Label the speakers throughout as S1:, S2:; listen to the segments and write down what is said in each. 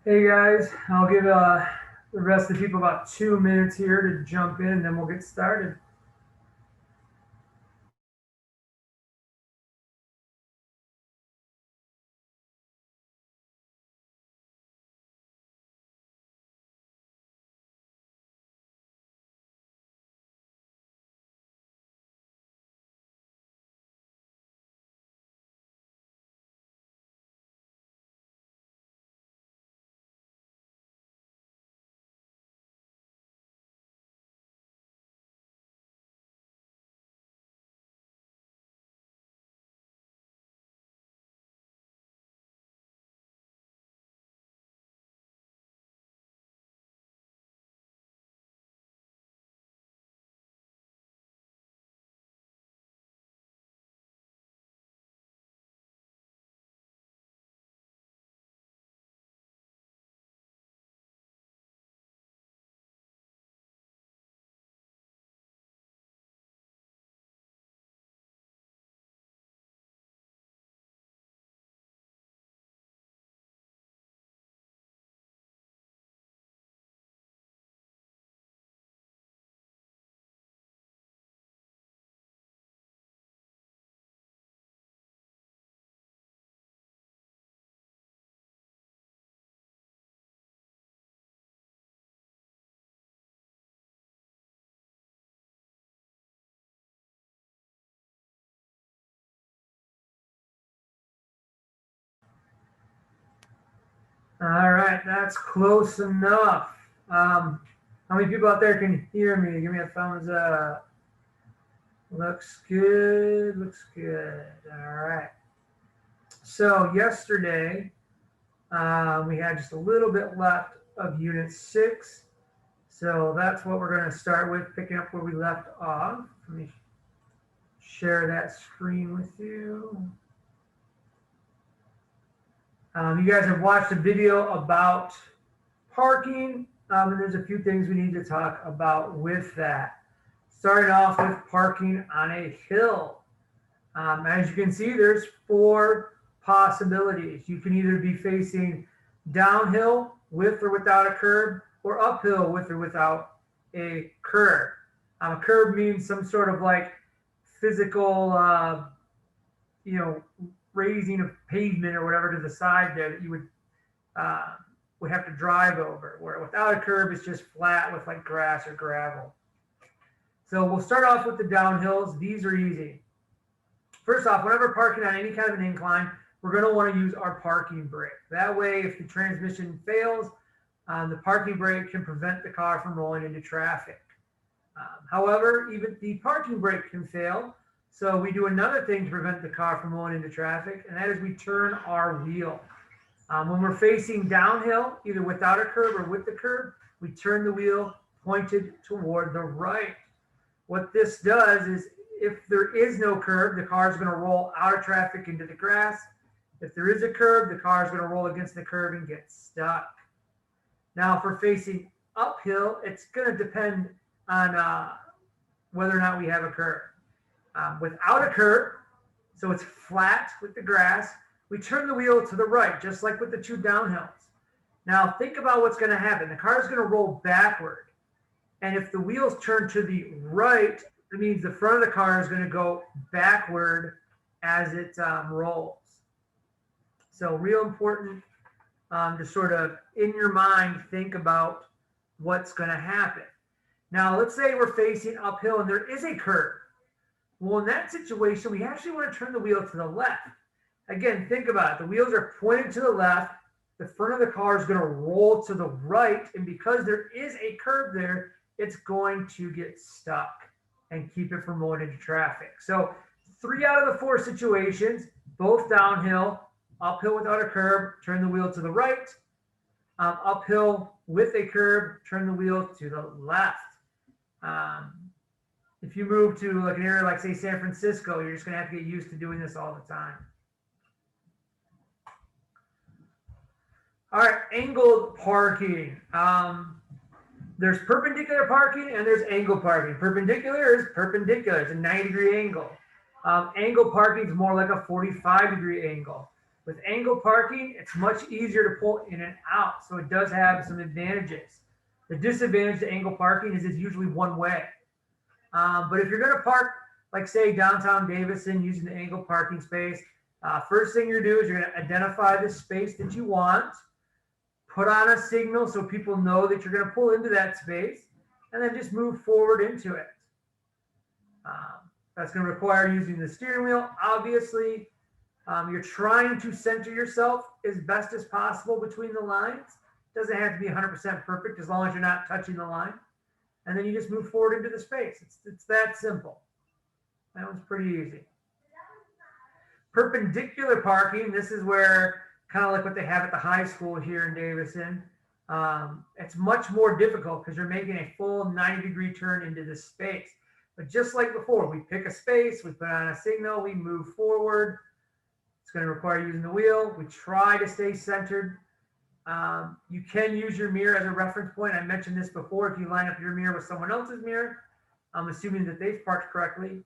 S1: Hey guys, I'll give the rest of the people about 2 minutes here to jump in, then we'll get started. All right, that's close enough. How many people out there can hear me? Give me a thumbs up. Looks good, looks good. All right. So yesterday, we had just a little bit left of Unit 6. So that's what we're going to start with, picking up where we left off. Let me share that screen with you. You guys have watched a video about parking, and there's a few things we need to talk about with that. Starting off with parking on a hill. As you can see, there's 4 possibilities. You can either be facing downhill with or without a curb, or uphill with or without a curb. A curb means some sort of like physical, you know, raising of pavement or whatever to the side there that you uh, would have to drive over. Where without a curb, it's just flat with like grass or gravel. So we'll start off with the downhills. These are easy. First off, whenever parking on any kind of an incline, we're going to want to use our parking brake. That way, if the transmission fails, the parking brake can prevent the car from rolling into traffic. However, even the parking brake can fail. So we do another thing to prevent the car from rolling into traffic, and that is we turn our wheel. When we're facing downhill, either without a curb or with the curb, we turn the wheel pointed toward the right. What this does is if there is no curb, the car is going to roll out of traffic into the grass. If there is a curb, the car is going to roll against the curb and get stuck. Now, if we're facing uphill, it's going to depend on whether or not we have a curb. Without a curb, so it's flat with the grass, we turn the wheel to the right, just like with the 2 downhills. Now, think about what's going to happen. The car is going to roll backward. And if the wheels turn to the right, it means the front of the car is going to go backward as it rolls. So, real important to sort of in your mind think about what's going to happen. Now, let's say we're facing uphill and there is a curve. Well, in that situation, we actually want to turn the wheel to the left. Again, think about it. The wheels are pointed to the left. The front of the car is going to roll to the right. And because there is a curve there, it's going to get stuck and keep it from rolling into traffic. So 3 out of the 4 situations, both downhill, uphill without a curb, turn the wheel to the right. Uphill with a curb, turn the wheel to the left. If you move to like an area like say San Francisco, you're just going to have to get used to doing this all the time. All right, angled parking. There's perpendicular parking and there's angle parking. Perpendicular is perpendicular. It's a 90-degree angle. Angle parking is more like a 45-degree angle. With angle parking, it's much easier to pull in and out, so it does have some advantages. The disadvantage to angle parking is it's usually one way. But if you're going to park, like say downtown Davison using the angle parking space, first thing you do is you're going to identify the space that you want, put on a signal so people know that you're going to pull into that space, and then just move forward into it. That's going to require using the steering wheel. Obviously, you're trying to center yourself as best as possible between the lines. Doesn't have to be 100% perfect as long as you're not touching the line. And then you just move forward into the space. It's that simple. That one's pretty easy. Perpendicular parking, this is where kind of like what they have at the high school here in Davison. It's much more difficult because you're making a full 90-degree turn into this space. But just like before, we pick a space, we put on a signal, we move forward. It's going to require using the wheel. We try to stay centered. You can use your mirror as a reference point. I mentioned this before. If you line up your mirror with someone else's mirror, I'm assuming that they've parked correctly.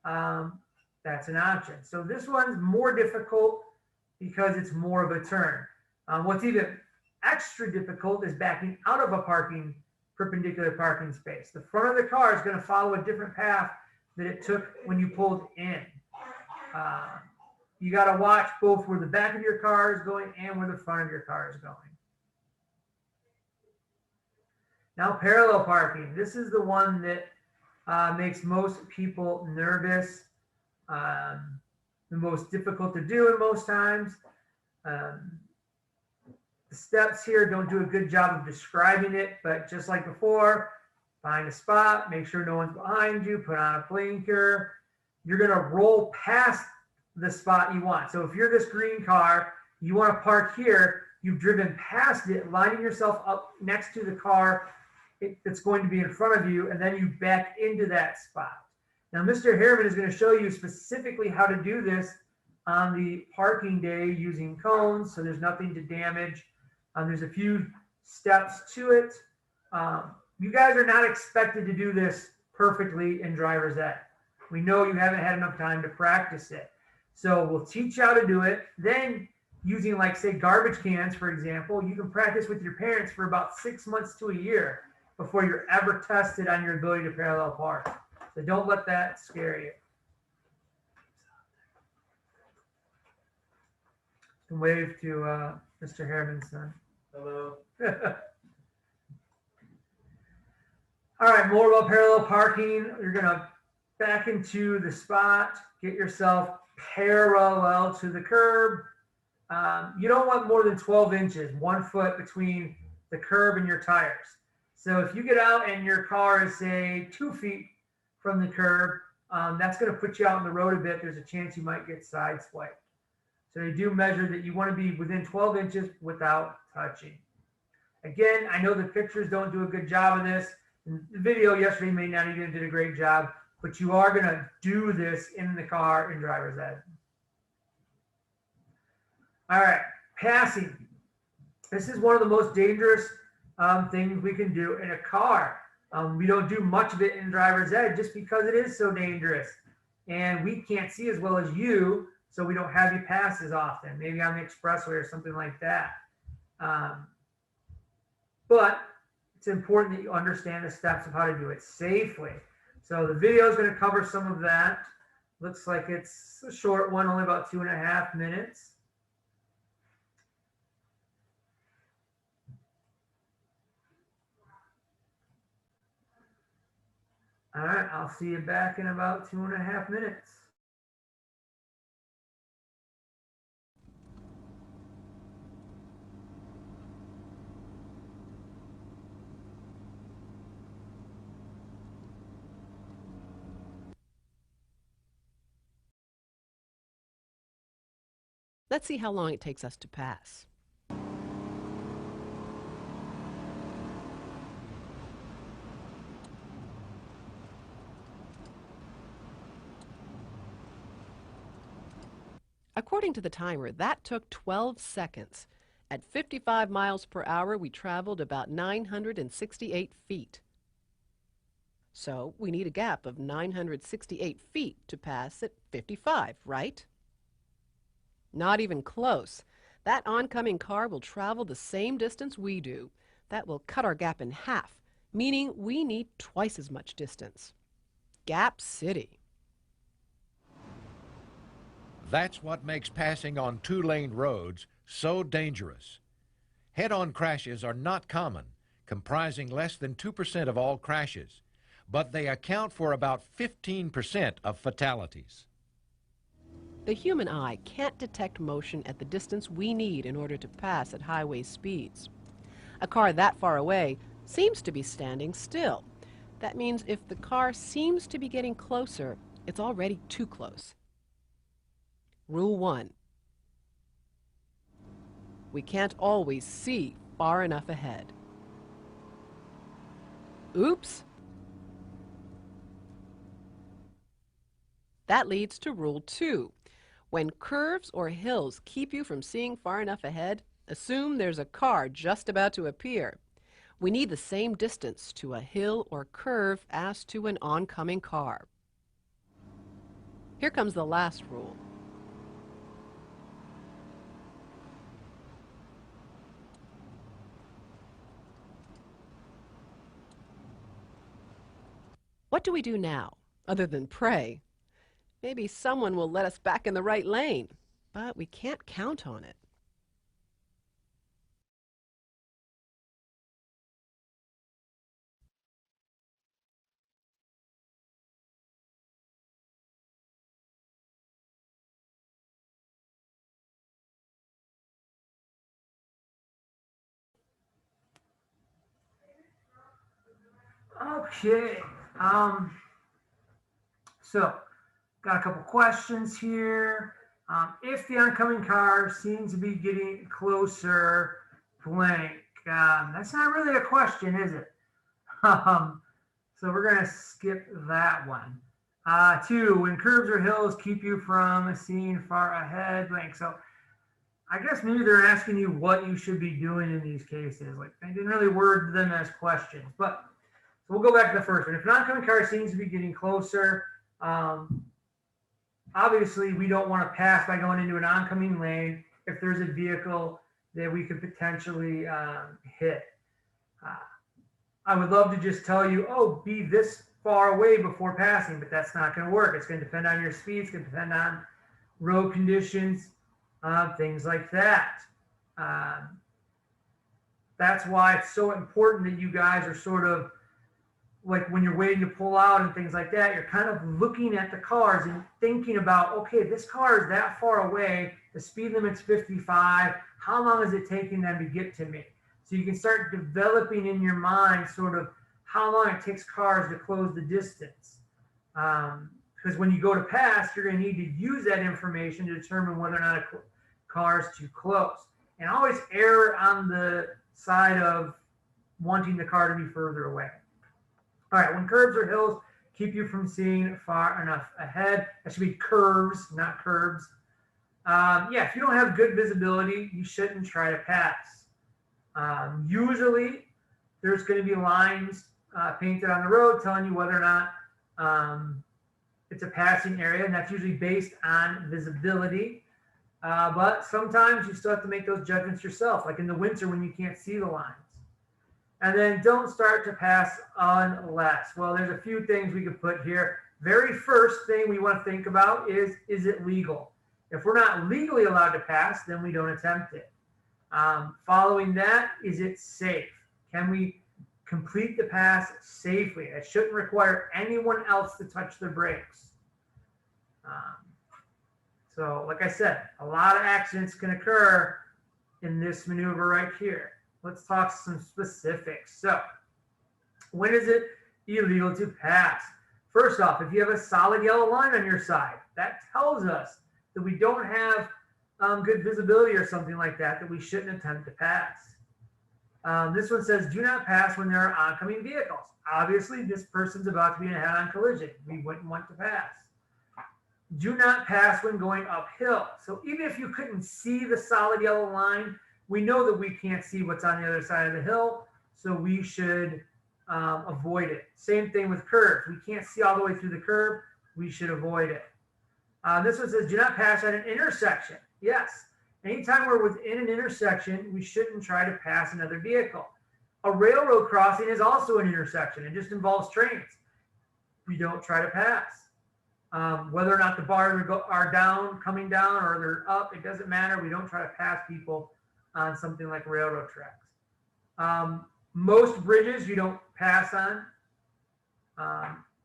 S1: That's an option. So this one's more difficult because it's more of a turn. What's even extra difficult is backing out of a perpendicular parking space. The front of the car is going to follow a different path that it took when you pulled in. You got to watch both where the back of your car is going and where the front of your car is going. Now, parallel parking. This is the one that makes most people nervous, the most difficult to do in most times. The steps here don't do a good job of describing it, but just like before, find a spot, make sure no one's behind you, put on a blinker. You're going to roll past the spot you want. So if you're this green car, you want to park here, you've driven past it, lining yourself up next to the car that's going to be in front of you, and then you back into that spot. Now, Mr. Harriman is going to show you specifically how to do this on the parking day using cones, so there's nothing to damage. There's a few steps to it. You guys are not expected to do this perfectly in driver's ed. We know you haven't had enough time to practice it. So we'll teach you how to do it. Then using like say garbage cans, for example, you can practice with your parents for about 6 months to a year before you're ever tested on your ability to parallel park. So don't let that scare you. Wave to Mr. Harriman's son.
S2: Hello.
S1: All right, more about parallel parking. You're going to back into the spot, get yourself parallel to the curb. You don't want more than 12 inches, 1 foot between the curb and your tires. So if you get out and your car is, say, 2 feet from the curb, that's going to put you out on the road a bit. There's a chance you might get sideswiped. So you do measure that you want to be within 12 inches without touching. Again, I know the pictures don't do a good job of this. And the video yesterday may not even did a great job, but you are going to do this in the car in driver's ed. All right, passing. This is one of the most dangerous things we can do in a car. We don't do much of it in driver's ed just because it is so dangerous. And we can't see as well as you, so we don't have you pass as often, maybe on the expressway or something like that. But it's important that you understand the steps of how to do it safely. So the video is going to cover some of that. Looks like it's a short one, only about 2.5 minutes. All right, I'll see you back in about 2.5 minutes.
S3: Let's see how long it takes us to pass. According to the timer, that took 12 seconds. At 55 miles per hour, we traveled about 968 feet. So we need a gap of 968 feet to pass at 55, right? Not even close. That oncoming car will travel the same distance we do. That will cut our gap in half, meaning we need twice as much distance. Gap City.
S2: That's what makes passing on two-lane roads so dangerous. Head-on crashes are not common, comprising less than 2% of all crashes, but they account for about 15% of fatalities.
S3: The human eye can't detect motion at the distance we need in order to pass at highway speeds. A car that far away seems to be standing still. That means if the car seems to be getting closer, it's already too close. Rule 1. We can't always see far enough ahead. Oops! That leads to Rule 2. When curves or hills keep you from seeing far enough ahead, assume there's a car just about to appear. We need the same distance to a hill or curve as to an oncoming car. Here comes the last rule. What do we do now, other than pray? Maybe someone will let us back in the right lane, but we can't count on it.
S1: Okay. So got a couple questions here. If the oncoming car seems to be getting closer, blank. That's not really a question, is it? So we're going to skip that one. 2, when curves or hills keep you from seeing far ahead, blank. So I guess maybe they're asking you what you should be doing in these cases. Like they didn't really word them as questions, but so we'll go back to the first one. If an oncoming car seems to be getting closer, obviously we don't want to pass by going into an oncoming lane if there's a vehicle that we could potentially hit. I would love to just tell you, oh, be this far away before passing, but that's not going to work. It's going to depend on your speed. It's going to depend on road conditions, things like that. That's why it's so important that you guys are sort of like when you're waiting to pull out and things like that, you're kind of looking at the cars and thinking about, okay, this car is that far away. The speed limit's 55. How long is it taking them to get to me? So you can start developing in your mind sort of how long it takes cars to close the distance. Because when you go to pass, you're going to need to use that information to determine whether or not a car is too close. And always err on the side of wanting the car to be further away. All right, when curves or hills keep you from seeing far enough ahead, that should be curves, not curbs. Yeah, if you don't have good visibility, you shouldn't try to pass. Usually, there's going to be lines painted on the road telling you whether or not it's a passing area, and that's usually based on visibility. But sometimes you still have to make those judgments yourself, like in the winter when you can't see the lines. And then don't start to pass unless. Well, there's a few things we could put here. Very first thing we want to think about is it legal? If we're not legally allowed to pass, then we don't attempt it. Following that, is it safe? Can we complete the pass safely? It shouldn't require anyone else to touch the brakes. So like I said, a lot of accidents can occur in this maneuver right here. Let's talk some specifics. So when is it illegal to pass? First off, if you have a solid yellow line on your side, that tells us that we don't have good visibility or something like that, that we shouldn't attempt to pass. This one says, do not pass when there are oncoming vehicles. Obviously, this person's about to be in a head-on collision. We wouldn't want to pass. Do not pass when going uphill. So even if you couldn't see the solid yellow line, we know that we can't see what's on the other side of the hill, so we should avoid it. Same thing with curves. We can't see all the way through the curve. We should avoid it. This one says, do not pass at an intersection. Yes. Anytime we're within an intersection, we shouldn't try to pass another vehicle. A railroad crossing is also an intersection. It just involves trains. We don't try to pass. Whether or not the bars are down, coming down, or they're up, it doesn't matter. We don't try to pass people on something like railroad tracks. Most bridges you don't pass on.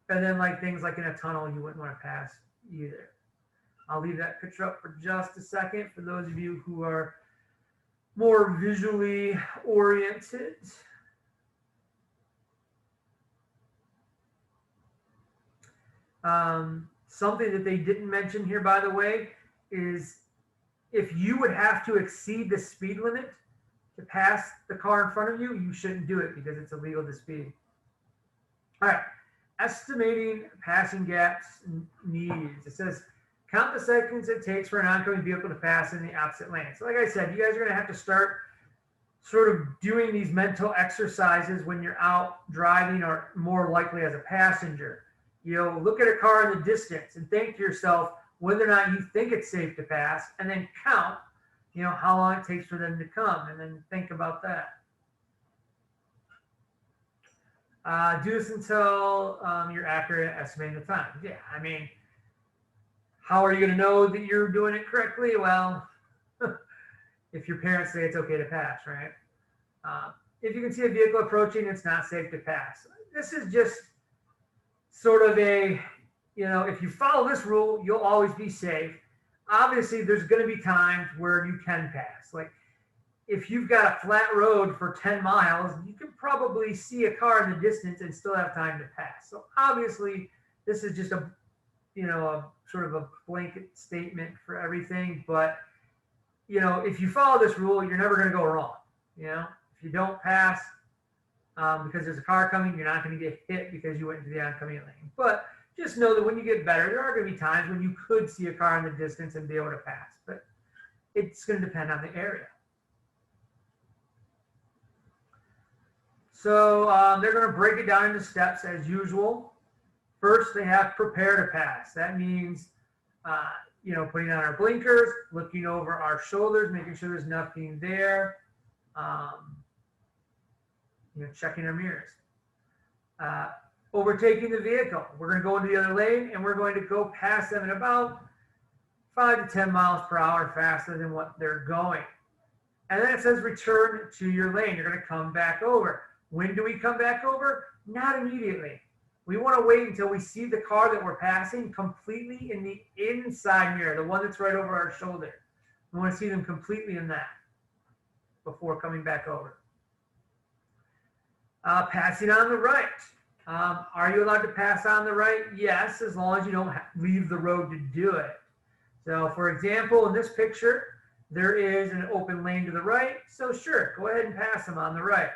S1: And then like things like in a tunnel, you wouldn't want to pass either. I'll leave that picture up for just a second for those of you who are more visually oriented. Something that they didn't mention here, by the way, is if you would have to exceed the speed limit to pass the car in front of you, you shouldn't do it because it's illegal to speed. All right, estimating passing gaps needs. It says, count the seconds it takes for an oncoming vehicle to pass in the opposite lane. So like I said, you guys are going to have to start sort of doing these mental exercises when you're out driving or more likely as a passenger. You know, look at a car in the distance and think to yourself whether or not you think it's safe to pass, and then count, you know, how long it takes for them to come, and then think about that. Do this until you're accurate at estimating the time. Yeah, I mean, how are you going to know that you're doing it correctly? Well, if your parents say it's okay to pass, right? If you can see a vehicle approaching, it's not safe to pass. This is just sort of a, you know, if you follow this rule, you'll always be safe. Obviously, there's going to be times where you can pass. Like if you've got a flat road for 10 miles, you can probably see a car in the distance and still have time to pass. So obviously, this is just a, you know, a sort of a blanket statement for everything. But, you know, if you follow this rule, you're never going to go wrong. You know, if you don't pass because there's a car coming, you're not going to get hit because you went into the oncoming lane. But just know that when you get better, there are going to be times when you could see a car in the distance and be able to pass. But it's going to depend on the area. So they're going to break it down into steps as usual. First, they have prepare to pass. That means, you know, putting on our blinkers, looking over our shoulders, making sure there's nothing there, you know, checking our mirrors. Overtaking the vehicle. We're going to go into the other lane and we're going to go past them at about 5 to 10 miles per hour faster than what they're going. And then it says return to your lane. You're going to come back over. When do we come back over? Not immediately. We want to wait until we see the car that we're passing completely in the inside mirror, the one that's right over our shoulder. We want to see them completely in that before coming back over. Passing on the right. Are you allowed to pass on the right? Yes, as long as you don't leave the road to do it. So for example, in this picture, there is an open lane to the right. So sure, go ahead and pass them on the right.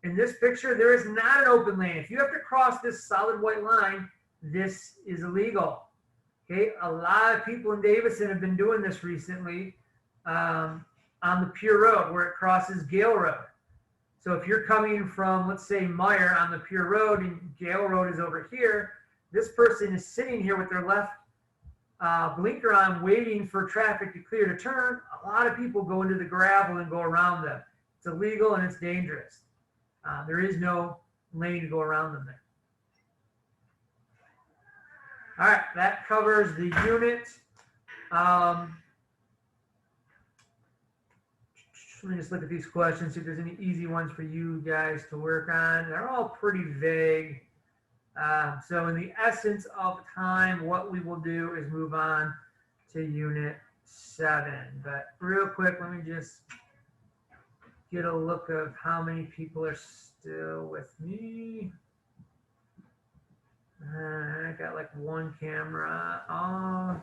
S1: In this picture, there is not an open lane. If you have to cross this solid white line, this is illegal. Okay, a lot of people in Davison have been doing this recently on the Pure Road where it crosses Gale Road. So if you're coming from, let's say, Meyer on the Pure Road and Gale Road is over here, this person is sitting here with their left blinker on waiting for traffic to clear to turn. A lot of people go into the gravel and go around them. It's illegal and it's dangerous. There is no lane to go around them there. All right, that covers the unit. Let me just look at these questions, see if there's any easy ones for you guys to work on. They're all pretty vague. So in the essence of time, what we will do is move on to Unit 7. But real quick, let me just get a look of how many people are still with me. I got like one camera off.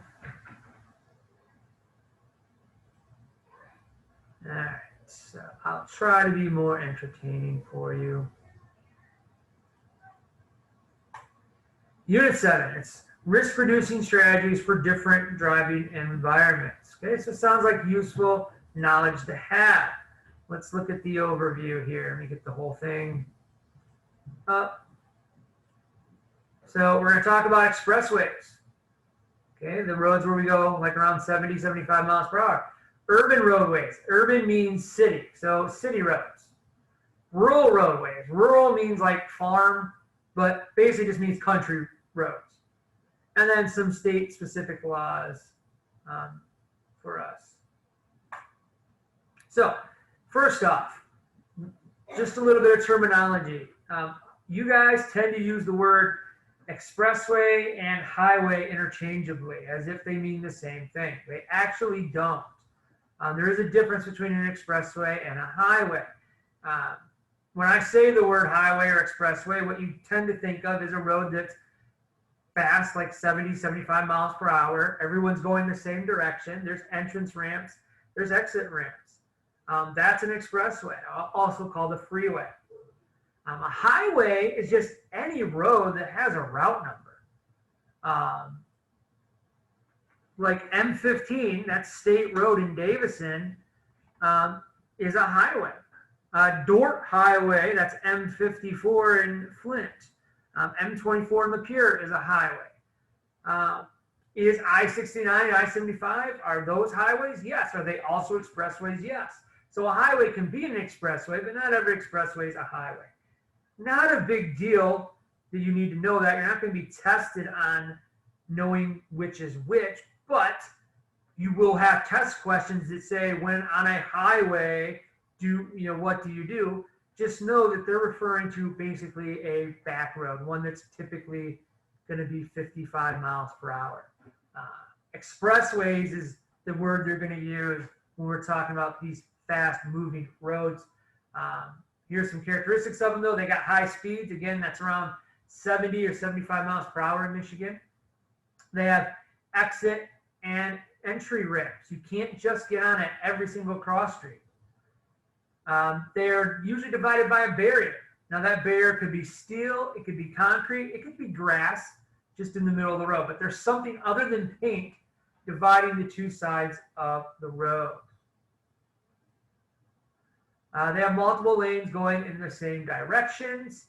S1: All right, so I'll try to be more entertaining for you. Unit 7, it's risk reducing strategies for different driving environments. Okay, so it sounds like useful knowledge to have. Let's look at the overview here. Let me get the whole thing up. So we're going to talk about expressways. Okay, the roads where we go like around 70, 75 miles per hour. Urban roadways. Urban means city, so city roads. Rural roadways. Rural means like farm, but basically just means country roads. And then some state-specific laws for us. So, first off, just a little bit of terminology. You guys tend to use the word expressway and highway interchangeably as if they mean the same thing. They actually don't. There is a difference between an expressway and a highway. When I say the word highway or expressway, what you tend to think of is a road that's fast, like 70, 75 miles per hour. Everyone's going the same direction. There's entrance ramps. There's exit ramps. That's an expressway, also called a freeway. A highway is just any road that has a route number. Like M15, that's State Road in Davison, is a highway. Dort Highway, that's M54 in Flint. M24 in Lapeer is a highway. Is I-69 and I-75, are those highways? Yes. Are they also expressways? Yes. So a highway can be an expressway, but not every expressway is a highway. Not a big deal that you need to know that. You're not going to be tested on knowing which is which, but you will have test questions that say, when on a highway, what do you do? Just know that they're referring to basically a back road, one that's typically going to be 55 miles per hour. Expressways is the word they're going to use when we're talking about these fast-moving roads. Here's some characteristics of them, though. They got high speeds. Again, that's around 70 or 75 miles per hour in Michigan. They have exit and entry ramps. You can't just get on at every single cross street. They're usually divided by a barrier. Now, that barrier could be steel, it could be concrete, it could be grass just in the middle of the road. But there's something other than paint dividing the two sides of the road. They have multiple lanes going in the same directions.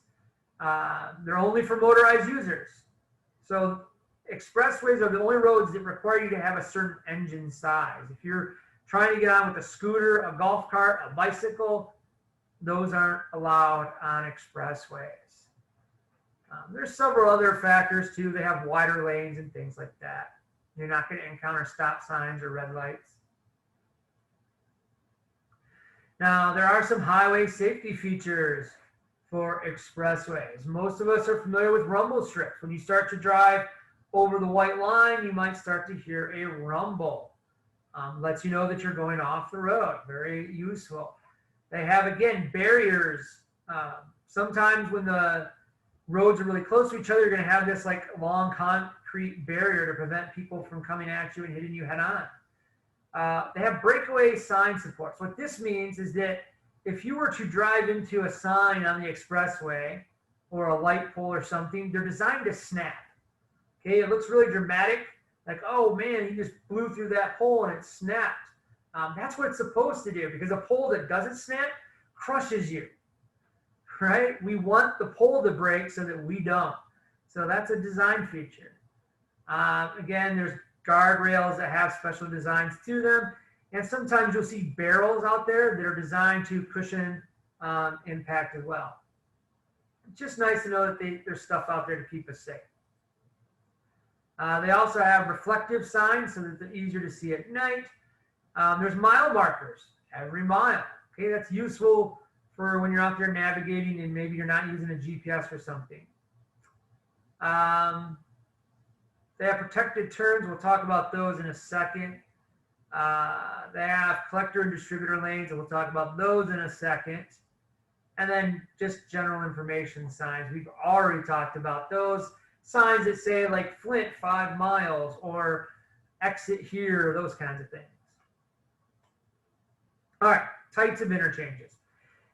S1: They're only for motorized users. So expressways are the only roads that require you to have a certain engine size. If you're trying to get on with a scooter, a golf cart, a bicycle, those aren't allowed on expressways. There's several other factors too. They have wider lanes and things like that. You're not going to encounter stop signs or red lights. Now, there are some highway safety features for expressways. Most of us are familiar with rumble strips. When you start to drive over the white line, you might start to hear a rumble. Lets you know that you're going off the road. Very useful. They have, again, barriers. Sometimes when the roads are really close to each other, you're going to have this like long concrete barrier to prevent people from coming at you and hitting you head on. They have breakaway sign supports. What this means is that if you were to drive into a sign on the expressway or a light pole or something, they're designed to snap. Okay, it looks really dramatic. Like, oh man, he just blew through that pole and it snapped. That's what it's supposed to do, because a pole that doesn't snap crushes you, right? We want the pole to break so that we don't. So that's a design feature. Again, there's guardrails that have special designs to them. And sometimes you'll see barrels out there that are designed to cushion impact as well. It's just nice to know that there's stuff out there to keep us safe. They also have reflective signs so that they're easier to see at night. There's mile markers every mile. Okay, that's useful for when you're out there navigating and maybe you're not using a GPS or something. They have protected turns. We'll talk about those in a second. They have collector and distributor lanes, and we'll talk about those in a second. And then just general information signs. We've already talked about those. Signs that say like Flint 5 miles or exit here, those kinds of things. All right, types of interchanges.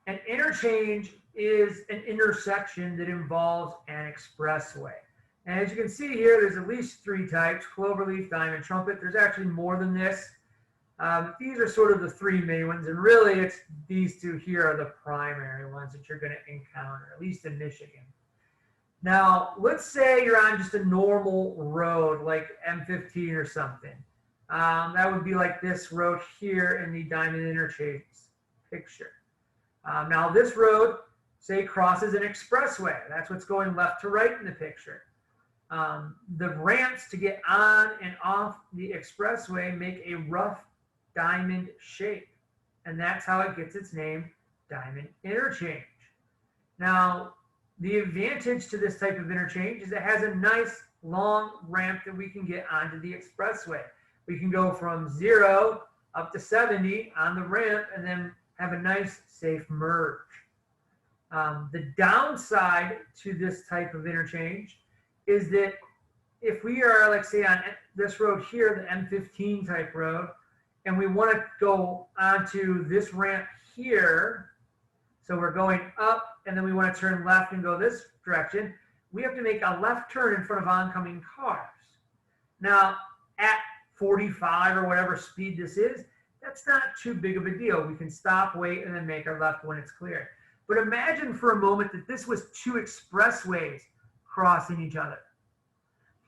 S1: An interchange is an intersection that involves an expressway. And as you can see here, there's at least 3 types: cloverleaf, diamond, trumpet. There's actually more than this. These are sort of the 3 main ones, and really it's these 2 here are the primary ones that you're going to encounter, at least in Michigan. Now, let's say you're on just a normal road like M15 or something. That would be like this road here in the Diamond Interchange picture. Now, this road, say, crosses an expressway. That's what's going left to right in the picture. The ramps to get on and off the expressway make a rough diamond shape. And that's how it gets its name, Diamond Interchange. Now, the advantage to this type of interchange is it has a nice long ramp that we can get onto the expressway. We can go from 0 up to 70 on the ramp and then have a nice safe merge. The downside to this type of interchange is that if we are, like, say, on this road here, the M15 type road, and we want to go onto this ramp here, so we're going up and then we want to turn left and go this direction, we have to make a left turn in front of oncoming cars. Now, at 45 or whatever speed this is, that's not too big of a deal. We can stop, wait, and then make our left when it's clear. But imagine for a moment that this was two expressways crossing each other.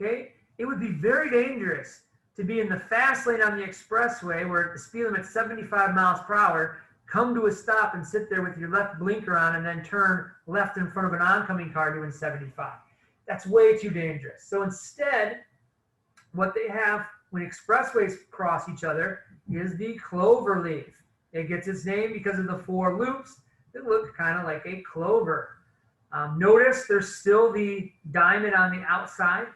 S1: Okay? It would be very dangerous to be in the fast lane on the expressway where the speed limit's 75 miles per hour, come to a stop and sit there with your left blinker on and then turn left in front of an oncoming car doing 75. That's way too dangerous. So instead, what they have when expressways cross each other is the clover leaf. It gets its name because of the 4 loops that look kind of like a clover. Notice there's still the diamond on the outside.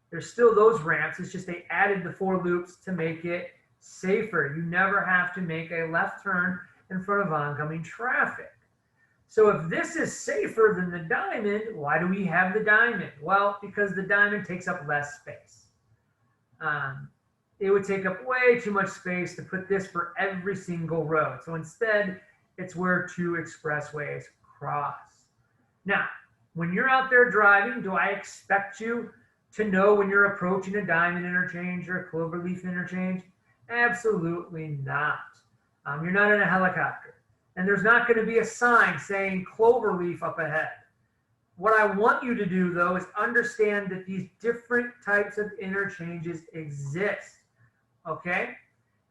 S1: There's still those ramps. It's just they added the 4 loops to make it safer. You never have to make a left turn in front of oncoming traffic. So if this is safer than the diamond, why do we have the diamond? Well, because the diamond takes up less space. It would take up way too much space to put this for every single road. So instead, it's where 2 expressways cross. Now, when you're out there driving, do I expect you to know when you're approaching a diamond interchange or a cloverleaf interchange? Absolutely not. You're not in a helicopter. And there's not going to be a sign saying cloverleaf up ahead. What I want you to do, though, is understand that these different types of interchanges exist. Okay?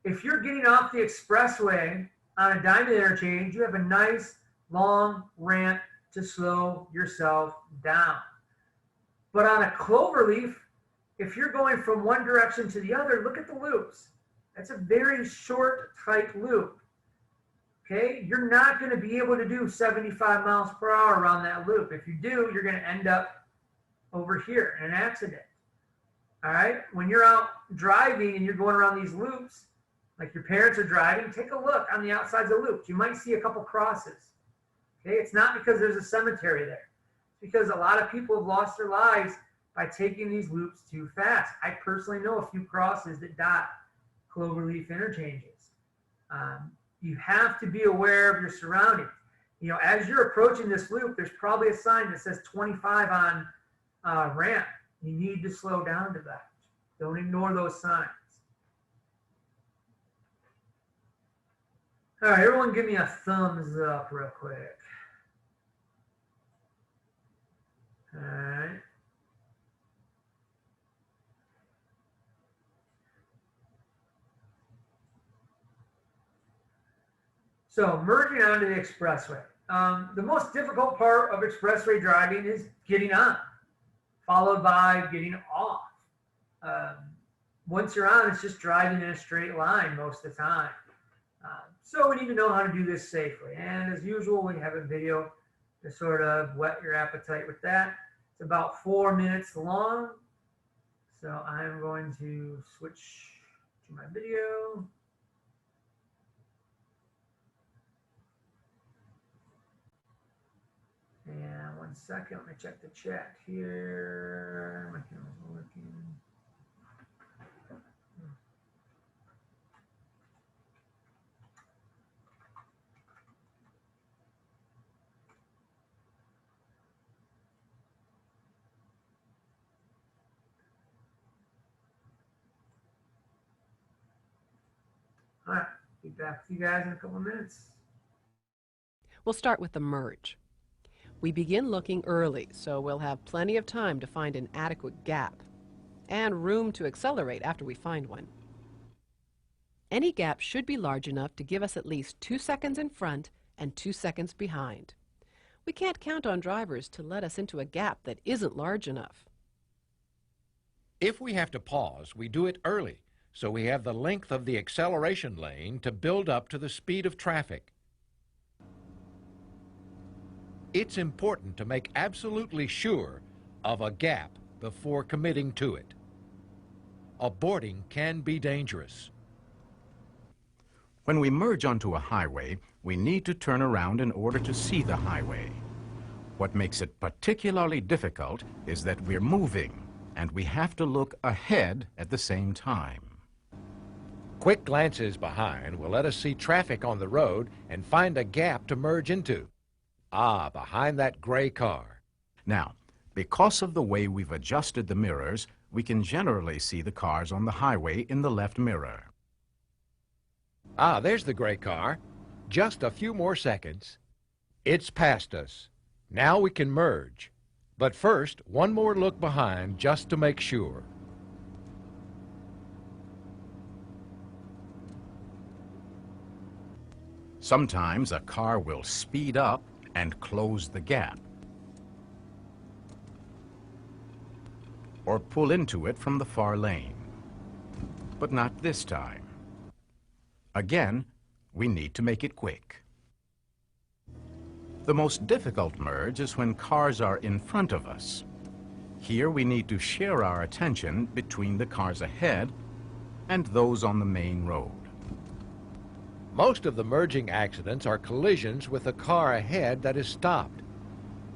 S1: If you're getting off the expressway on a diamond interchange, you have a nice long ramp to slow yourself down. But on a cloverleaf, if you're going from one direction to the other, look at the loops. That's a very short, tight loop. Okay, you're not going to be able to do 75 miles per hour around that loop. If you do, you're going to end up over here in an accident. All right, when you're out driving and you're going around these loops, like your parents are driving, take a look on the outsides of loops. You might see a couple crosses. Okay, it's not because there's a cemetery there. It's because a lot of people have lost their lives by taking these loops too fast. I personally know a few crosses that dot cloverleaf interchanges. You have to be aware of your surroundings. You know, as you're approaching this loop, there's probably a sign that says 25 on ramp. You need to slow down to that. Don't ignore those signs. All right, everyone give me a thumbs up real quick. All right. So merging onto the expressway. The most difficult part of expressway driving is getting on, followed by getting off. Once you're on, it's just driving in a straight line most of the time. So we need to know how to do this safely. And as usual, we have a video to sort of whet your appetite with that. It's about 4 minutes long. So I'm going to switch to my video. And 1 second, let me check the chat here. My camera's working. All right, be back with you guys in a couple of minutes.
S3: We'll start with the merge. We begin looking early, so we'll have plenty of time to find an adequate gap and room to accelerate after we find one. Any gap should be large enough to give us at least 2 seconds in front and 2 seconds behind. We can't count on drivers to let us into a gap that isn't large enough.
S2: If we have to pause, we do it early, so we have the length of the acceleration lane to build up to the speed of traffic. It's important to make absolutely sure of a gap before committing to it. Aborting can be dangerous.
S4: When we merge onto a highway, we need to turn around in order to see the highway. What makes it particularly difficult is that we're moving, and we have to look ahead at the same time.
S2: Quick glances behind will let us see traffic on the road and find a gap to merge into. Ah, behind that gray car.
S4: Now, because of the way we've adjusted the mirrors, we can generally see the cars on the highway in the left mirror.
S2: Ah, there's the gray car. Just a few more seconds. It's past us. Now we can merge. But first, one more look behind just to make sure.
S4: Sometimes a car will speed up and close the gap, or pull into it from the far lane. But not this time. Again, we need to make it quick. The most difficult merge is when cars are in front of us. Here we need to share our attention between the cars ahead and those on the main road.
S2: Most of the merging accidents are collisions with a car ahead that is stopped.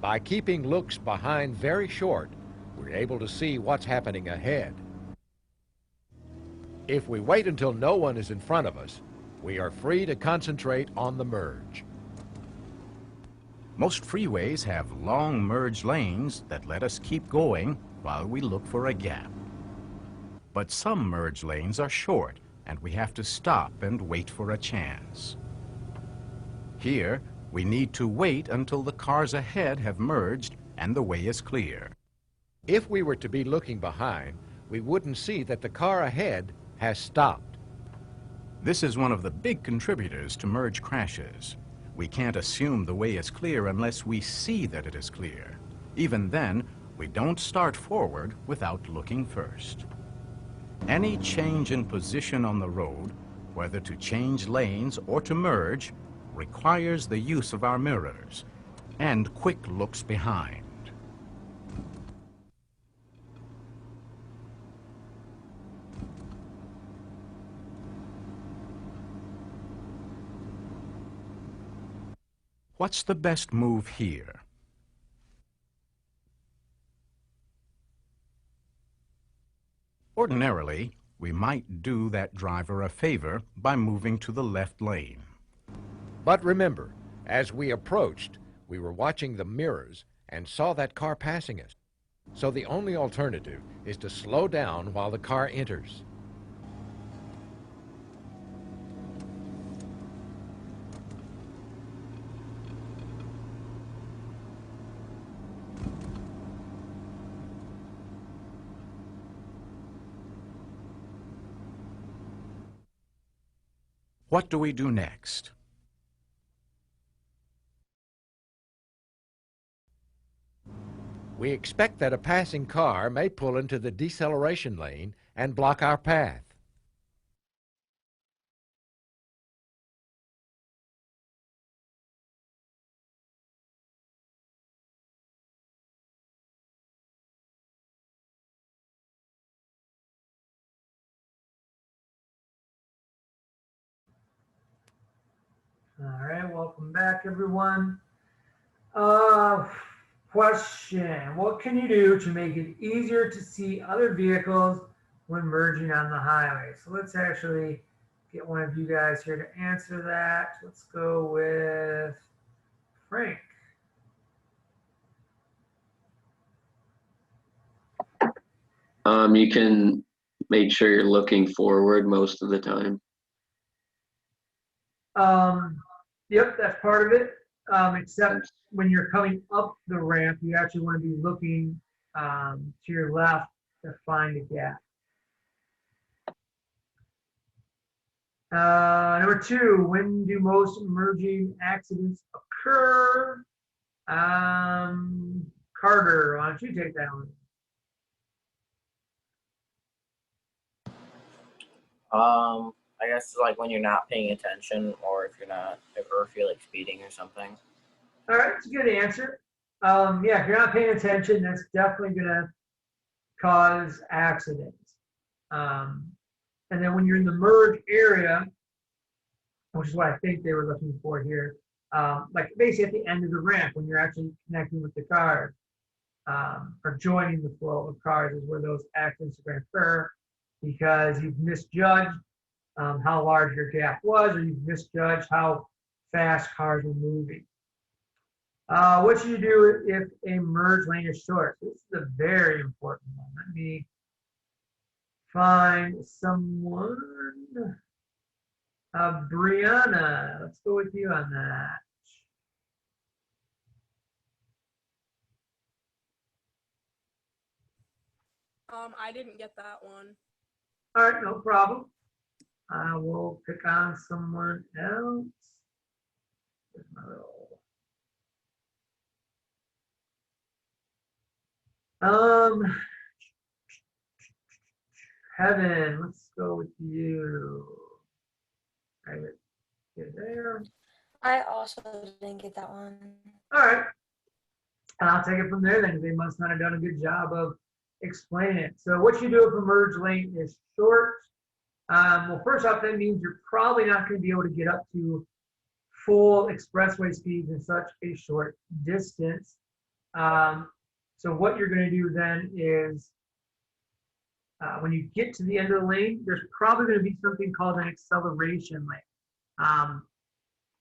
S2: By keeping looks behind very short, we're able to see what's happening ahead. If we wait until no one is in front of us, we are free to concentrate on the merge.
S4: Most freeways have long merge lanes that let us keep going while we look for a gap. But some merge lanes are short, and we have to stop and wait for a chance. Here, we need to wait until the cars ahead have merged and the way is clear.
S2: If we were to be looking behind, we wouldn't see that the car ahead has stopped.
S4: This is one of the big contributors to merge crashes. We can't assume the way is clear unless we see that it is clear. Even then, we don't start forward without looking first. Any change in position on the road, whether to change lanes or to merge, requires the use of our mirrors and quick looks behind. What's the best move here? Ordinarily, we might do that driver a favor by moving to the left lane.
S2: But remember, as we approached, we were watching the mirrors and saw that car passing us. So the only alternative is to slow down while the car enters.
S4: What do we do next?
S2: We expect that a passing car may pull into the deceleration lane and block our path.
S1: All right, welcome back, everyone. Question: what can you do to make it easier to see other vehicles when merging on the highway? So let's actually get one of you guys here to answer that. Let's go with Frank.
S5: You can make sure you're looking forward most of the time.
S1: Yep, that's part of it. except when you're coming up the ramp, you actually want to be looking to your left to find a gap. Number 2, when do most merging accidents occur? Carter, why don't you take that one?
S6: I guess like when you're not paying attention, or if you're like speeding or something.
S1: All right, it's a good answer. Yeah, if you're not paying attention, that's definitely gonna cause accidents. And then when you're in the merge area, which is what I think they were looking for here, like basically at the end of the ramp when you're actually connecting with the cars, or joining the flow of cars is where those accidents are going to occur because you've misjudged how large your gap was, or you've misjudged how fast cars are moving. What should you do if a merge lane is short? This is a very important one. Let me find someone. Brianna, let's go with you on that.
S7: I didn't get that one.
S1: All right, no problem. I will pick on someone else. Here's my little... Heaven, let's go with you. All right, get there.
S8: I also didn't get that one.
S1: All right. And I'll take it from there then, because they must not have done a good job of explaining it. So what you do if a merge lane is short? Well, first off, that means you're probably not going to be able to get up to full expressway speeds in such a short distance. So what you're going to do then is when you get to the end of the lane, there's probably going to be something called an acceleration lane.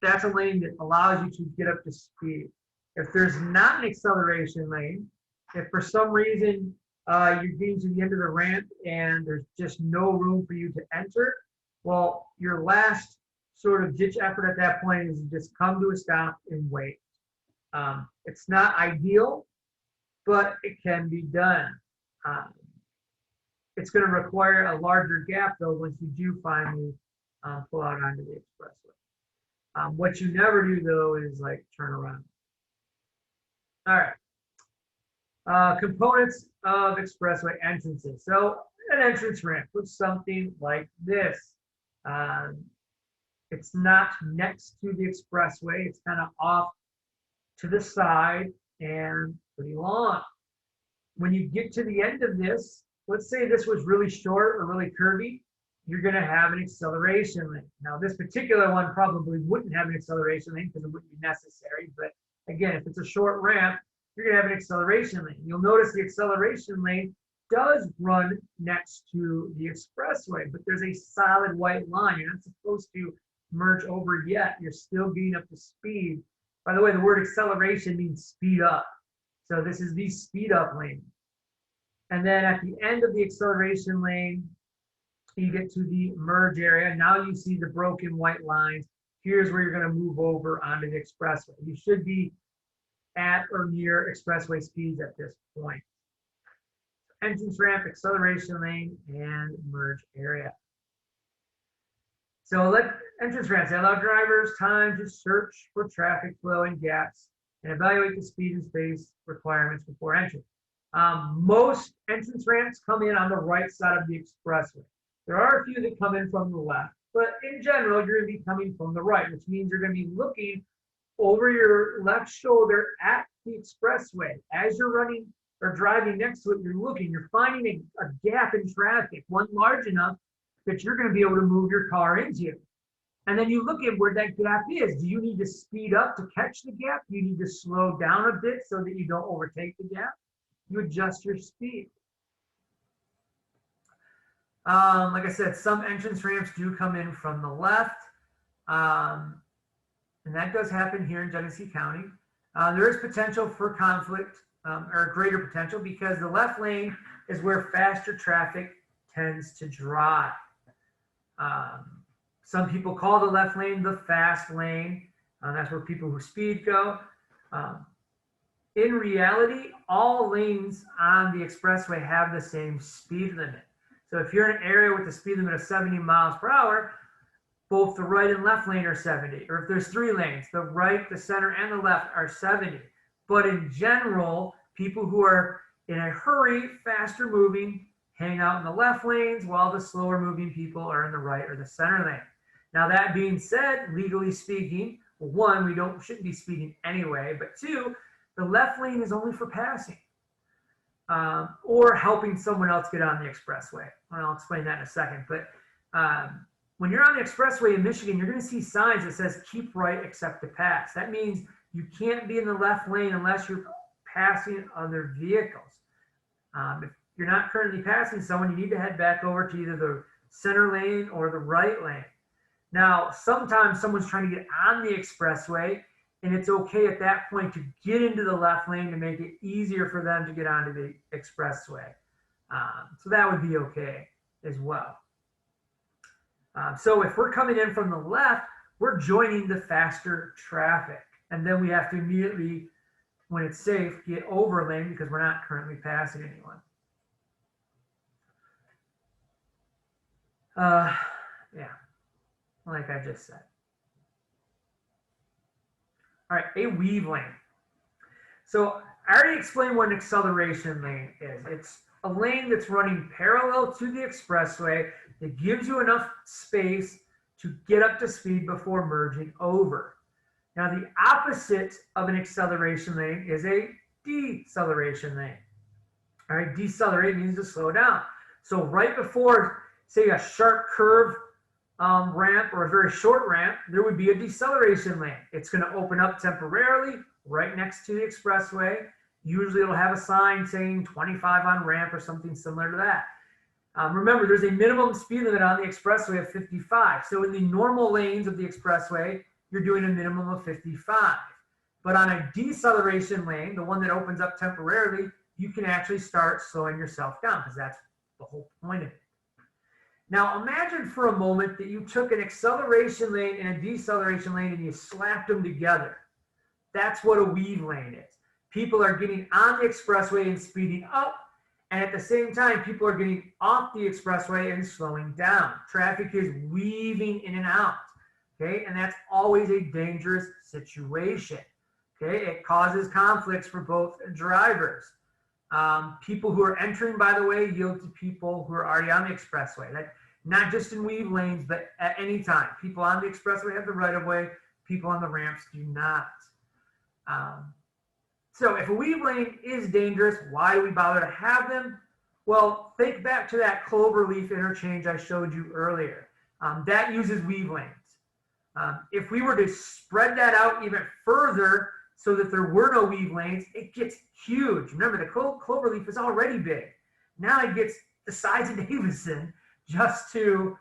S1: That's a lane that allows you to get up to speed. If there's not an acceleration lane, if for some reason you're getting to the end of the ramp and there's just no room for you to enter, well, your last sort of ditch effort at that point is to just come to a stop and wait. It's not ideal, but it can be done. It's going to require a larger gap, though, once you do finally pull out onto the expressway. What you never do, though, is like turn around. All right. Components of expressway entrances. So an entrance ramp looks something like this. It's not next to the expressway. It's kind of off to the side and pretty long. When you get to the end of this, let's say this was really short or really curvy, you're going to have an acceleration lane. Now, this particular one probably wouldn't have an acceleration lane because it wouldn't be necessary. But again, if it's a short ramp, you're going to have an acceleration lane. You'll notice the acceleration lane does run next to the expressway, but there's a solid white line. You're not supposed to merge over yet. You're still getting up to speed. By the way, the word acceleration means speed up. So this is the speed up lane. And then at the end of the acceleration lane, you get to the merge area. Now you see the broken white lines. Here's where you're going to move over onto the expressway. You should be at or near expressway speeds at this point. Entrance ramp, acceleration lane, and merge area. So entrance ramps allow drivers time to search for traffic flow and gaps and evaluate the speed and space requirements before entry. Most entrance ramps come in on the right side of the expressway. There are a few that come in from the left, but in general, you're going to be coming from the right, which means you're going to be looking over your left shoulder at the expressway. As you're running or driving next to it, you're finding a gap in traffic, one large enough that you're going to be able to move your car into. And then you look at where that gap is. Do you need to speed up to catch the gap? Do you need to slow down a bit so that you don't overtake the gap? You adjust your speed. Like I said, some entrance ramps do come in from the left. And that does happen here in Genesee County. There is potential for conflict, or greater potential, because the left lane is where faster traffic tends to drive. Some people call the left lane the fast lane. That's where people who speed go. In reality, all lanes on the expressway have the same speed limit. So if you're in an area with a speed limit of 70 miles per hour, both the right and left lane are 70. Or if there's 3 lanes, the right, the center, and the left are 70. But in general, people who are in a hurry, faster moving, hang out in the left lanes, while the slower moving people are in the right or the center lane. Now, that being said, legally speaking, one, we shouldn't be speeding anyway, but two, the left lane is only for passing or helping someone else get on the expressway. And I'll explain that in a second. But when you're on the expressway in Michigan, you're going to see signs that says keep right except to pass. That means you can't be in the left lane unless you're passing other vehicles. If you're not currently passing someone, you need to head back over to either the center lane or the right lane. Now, sometimes someone's trying to get on the expressway, and it's okay at that point to get into the left lane to make it easier for them to get onto the expressway. So that would be okay as well. So if we're coming in from the left, we're joining the faster traffic. And then we have to immediately, when it's safe, get over lane because we're not currently passing anyone. Yeah, like I just said. All right, a weave lane. So I already explained what an acceleration lane is. It's a lane that's running parallel to the expressway that gives you enough space to get up to speed before merging over. Now, the opposite of an acceleration lane is a deceleration lane. All right, decelerate means to slow down. So right before, say, a sharp curve ramp or a very short ramp, there would be a deceleration lane. It's going to open up temporarily right next to the expressway. Usually it'll have a sign saying 25 on ramp or something similar to that. Remember, there's a minimum speed limit on the expressway of 55. So in the normal lanes of the expressway, you're doing a minimum of 55. But on a deceleration lane, the one that opens up temporarily, you can actually start slowing yourself down because that's the whole point of it. Now imagine for a moment that you took an acceleration lane and a deceleration lane and you slapped them together. That's what a weave lane is. People are getting on the expressway and speeding up, and at the same time, people are getting off the expressway and slowing down. Traffic is weaving in and out, okay? And that's always a dangerous situation, okay? It causes conflicts for both drivers. People who are entering, by the way, yield to people who are already on the expressway. That, not just in weave lanes, but at any time. People on the expressway have the right-of-way. People on the ramps do not. So if a weave lane is dangerous, why do we bother to have them? Well, think back to that cloverleaf interchange I showed you earlier. That uses weave lanes. If we were to spread that out even further so that there were no weave lanes, it gets huge. Remember, the cloverleaf is already big. Now it gets the size of Davison just to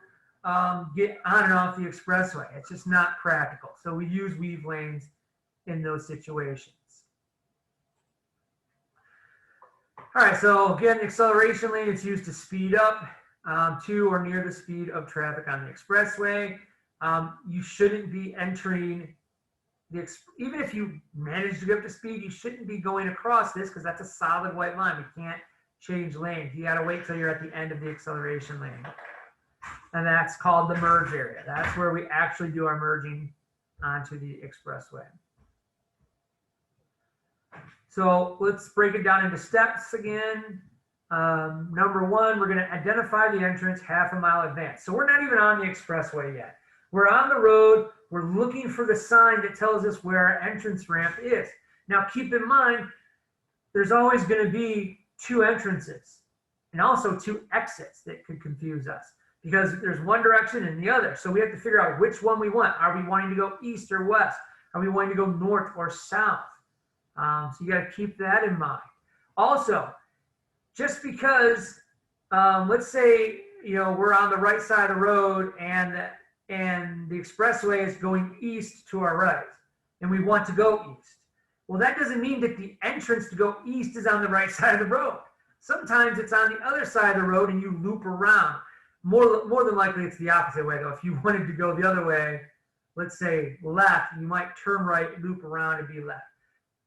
S1: get on and off the expressway. It's just not practical. So we use weave lanes in those situations. All right, so again, acceleration lane is used to speed up to or near the speed of traffic on the expressway. You shouldn't be entering even if you manage to get up to speed, you shouldn't be going across this because that's a solid white line. We can't change lanes. You got to wait till you're at the end of the acceleration lane. And that's called the merge area. That's where we actually do our merging onto the expressway. So let's break it down into steps again. Number one, we're going to identify the entrance half a mile in advance. So we're not even on the expressway yet. We're on the road. We're looking for the sign that tells us where our entrance ramp is. Now, keep in mind, there's always going to be 2 entrances and also 2 exits that could confuse us because there's one direction and the other. So we have to figure out which one we want. Are we wanting to go east or west? Are we wanting to go north or south? So you got to keep that in mind. Also, just because, let's say, we're on the right side of the road and the expressway is going east to our right, and we want to go east. Well, that doesn't mean that the entrance to go east is on the right side of the road. Sometimes it's on the other side of the road and you loop around. More than likely, it's the opposite way, though. If you wanted to go the other way, let's say left, you might turn right, loop around, and be left.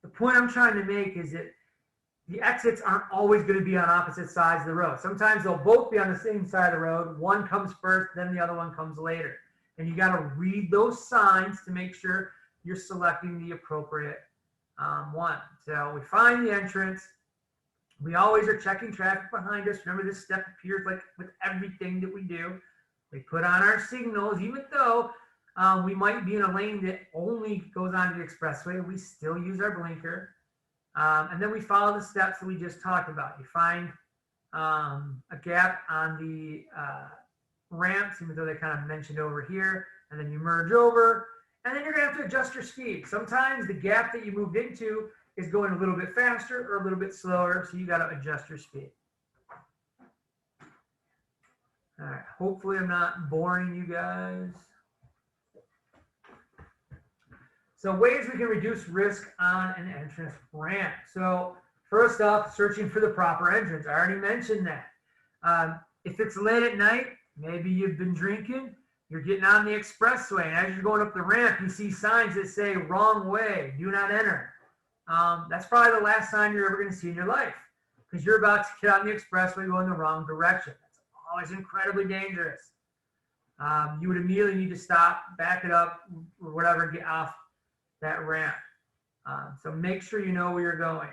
S1: The point I'm trying to make is that the exits aren't always going to be on opposite sides of the road. Sometimes they'll both be on the same side of the road. One comes first, then the other one comes later. And you got to read those signs to make sure you're selecting the appropriate one. So we find the entrance. We always are checking traffic behind us. Remember, this step appears like with everything that we do. We put on our signals, even though we might be in a lane that only goes onto the expressway. We still use our blinker. And then we follow the steps that we just talked about. You find a gap on the ramps, even though they kind of mentioned over here, and then you merge over, and then you're going to have to adjust your speed. Sometimes the gap that you moved into is going a little bit faster or a little bit slower, so you got to adjust your speed. All right, hopefully I'm not boring you guys. So ways we can reduce risk on an entrance ramp. So first off, searching for the proper entrance. I already mentioned that. If it's late at night, maybe you've been drinking, you're getting on the expressway, and as you're going up the ramp, you see signs that say wrong way, do not enter. That's probably the last sign you're ever going to see in your life, because you're about to get on the expressway going the wrong direction. That's always incredibly dangerous. You would immediately need to stop, back it up, or whatever, get off that ramp. So make sure you know where you're going.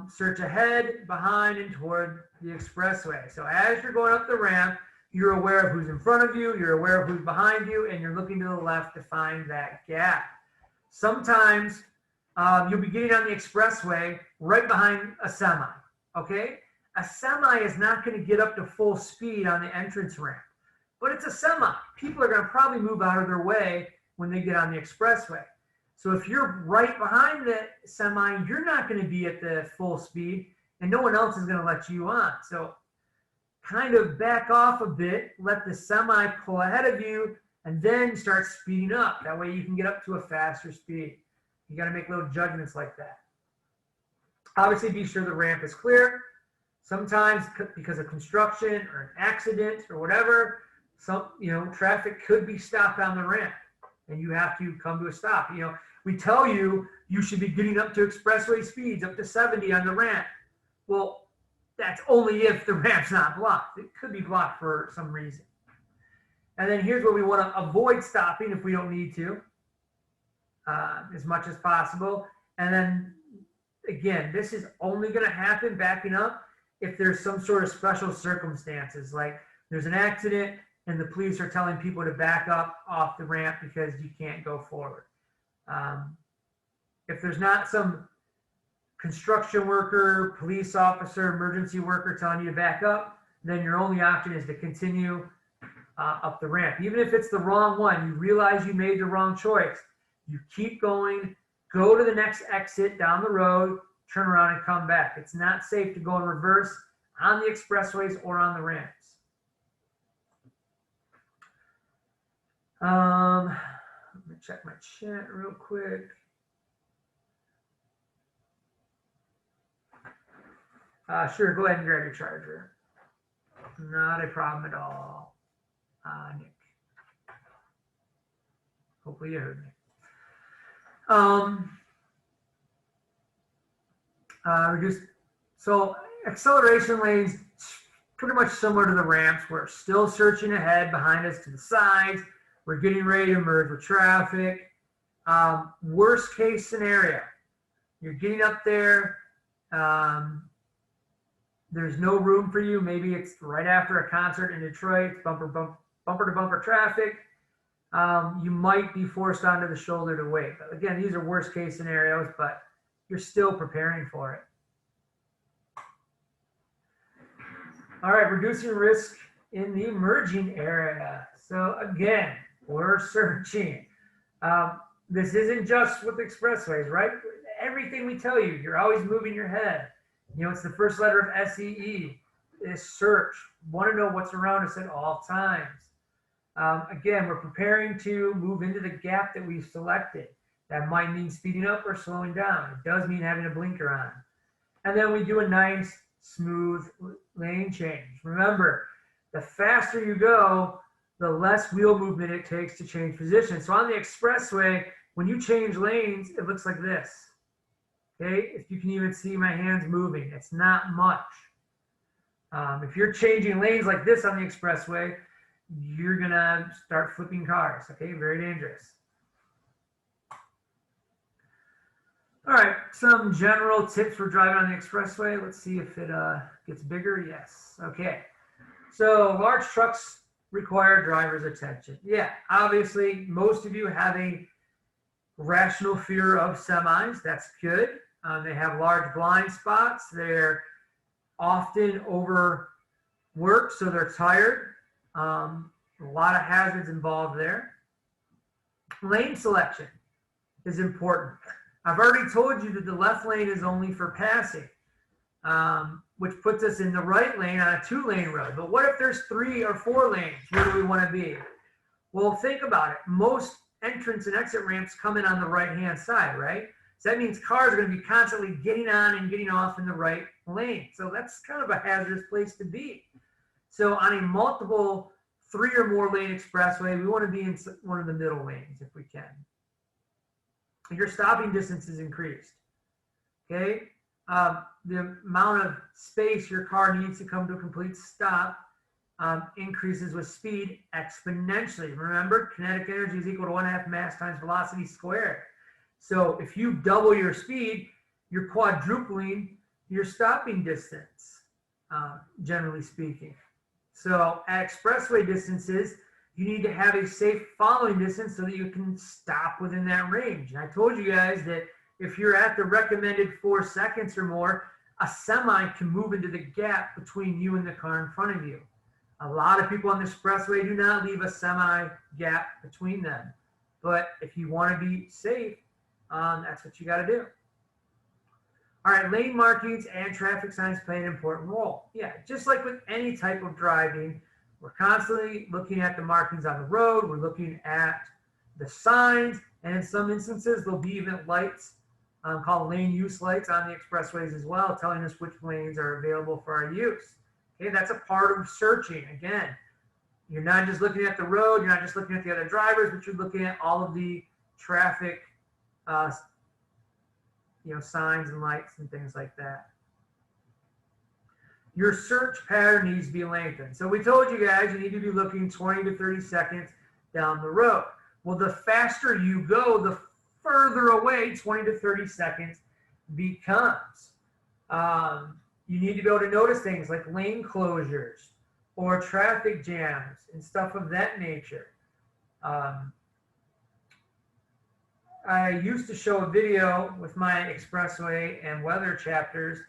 S1: Search ahead, behind, and toward the expressway. So as you're going up the ramp, you're aware of who's in front of you, you're aware of who's behind you, and you're looking to the left to find that gap. Sometimes you'll be getting on the expressway right behind a semi, okay? A semi is not going to get up to full speed on the entrance ramp, but it's a semi. People are going to probably move out of their way when they get on the expressway. So if you're right behind the semi, you're not going to be at the full speed, and no one else is going to let you on. So kind of back off a bit, let the semi pull ahead of you, and then start speeding up. That way you can get up to a faster speed. You got to make little judgments like that. Obviously, be sure the ramp is clear. Sometimes because of construction or an accident or whatever, traffic could be stopped on the ramp, and you have to come to a stop. We tell you you should be getting up to expressway speeds up to 70 on the ramp. Well, that's only if the ramp's not blocked. It could be blocked for some reason. And then here's where we want to avoid stopping if we don't need to, as much as possible. And then again, this is only going to happen backing up if there's some sort of special circumstances, like there's an accident and the police are telling people to back up off the ramp because you can't go forward. If there's not some construction worker, police officer, emergency worker telling you to back up, then your only option is to continue up the ramp. Even if it's the wrong one, you realize you made the wrong choice. You keep going, go to the next exit down the road, turn around and come back. It's not safe to go in reverse on the expressways or on the ramps. Let me check my chat real quick. Sure, go ahead and grab your charger. Not a problem at all, Nick. Hopefully you heard me. So acceleration lanes, pretty much similar to the ramps. We're still searching ahead, behind us, to the sides. We're getting ready to merge with traffic. Worst case scenario, you're getting up there. There's no room for you. Maybe it's right after a concert in Detroit, bumper to bumper traffic. You might be forced onto the shoulder to wait. But again, these are worst case scenarios, but you're still preparing for it. All right, reducing risk in the merging area. So again, we're searching. This isn't just with expressways, right? Everything we tell you, you're always moving your head. It's the first letter of SEE, is search. Want to know what's around us at all times. Again, we're preparing to move into the gap that we've selected. That might mean speeding up or slowing down. It does mean having a blinker on. And then we do a nice, smooth lane change. Remember, the faster you go, the less wheel movement it takes to change position. So on the expressway, when you change lanes, it looks like this. Okay, if you can even see my hands moving, it's not much. If you're changing lanes like this on the expressway, you're gonna start flipping cars. Okay, very dangerous. All right, some general tips for driving on the expressway. Let's see if it gets bigger. Yes. Okay. So large trucks require driver's attention. Yeah, obviously, most of you have a rational fear of semis. That's good. They have large blind spots. They're often overworked, so they're tired. A lot of hazards involved there. Lane selection is important. I've already told you that the left lane is only for passing, which puts us in the right lane on a 2-lane road. But what if there's 3 or 4 lanes? Where do we want to be? Well, think about it. Most entrance and exit ramps come in on the right-hand side, right? So that means cars are going to be constantly getting on and getting off in the right lane. So that's kind of a hazardous place to be. So on a multiple 3 or more lane expressway, we want to be in one of the middle lanes if we can. Your stopping distance is increased. Okay, the amount of space your car needs to come to a complete stop increases with speed exponentially. Remember, kinetic energy is equal to 1/2 mass times velocity squared. So if you double your speed, you're quadrupling your stopping distance, generally speaking. So at expressway distances, you need to have a safe following distance so that you can stop within that range. And I told you guys that if you're at the recommended 4 seconds or more, a semi can move into the gap between you and the car in front of you. A lot of people on the expressway do not leave a semi gap between them. But if you want to be safe, that's what you got to do. All right, lane markings and traffic signs play an important role. Yeah, just like with any type of driving, we're constantly looking at the markings on the road. We're looking at the signs, and in some instances, there'll be even lights called lane use lights on the expressways as well, telling us which lanes are available for our use. Okay, that's a part of searching. Again, you're not just looking at the road, you're not just looking at the other drivers, but you're looking at all of the traffic, signs and lights and things like that. Your search pattern needs to be lengthened. So we told you guys you need to be looking 20 to 30 seconds down the road. Well, the faster you go, the further away 20 to 30 seconds becomes. You need to be able to notice things like lane closures or traffic jams and stuff of that nature. I used to show a video with my expressway and weather chapters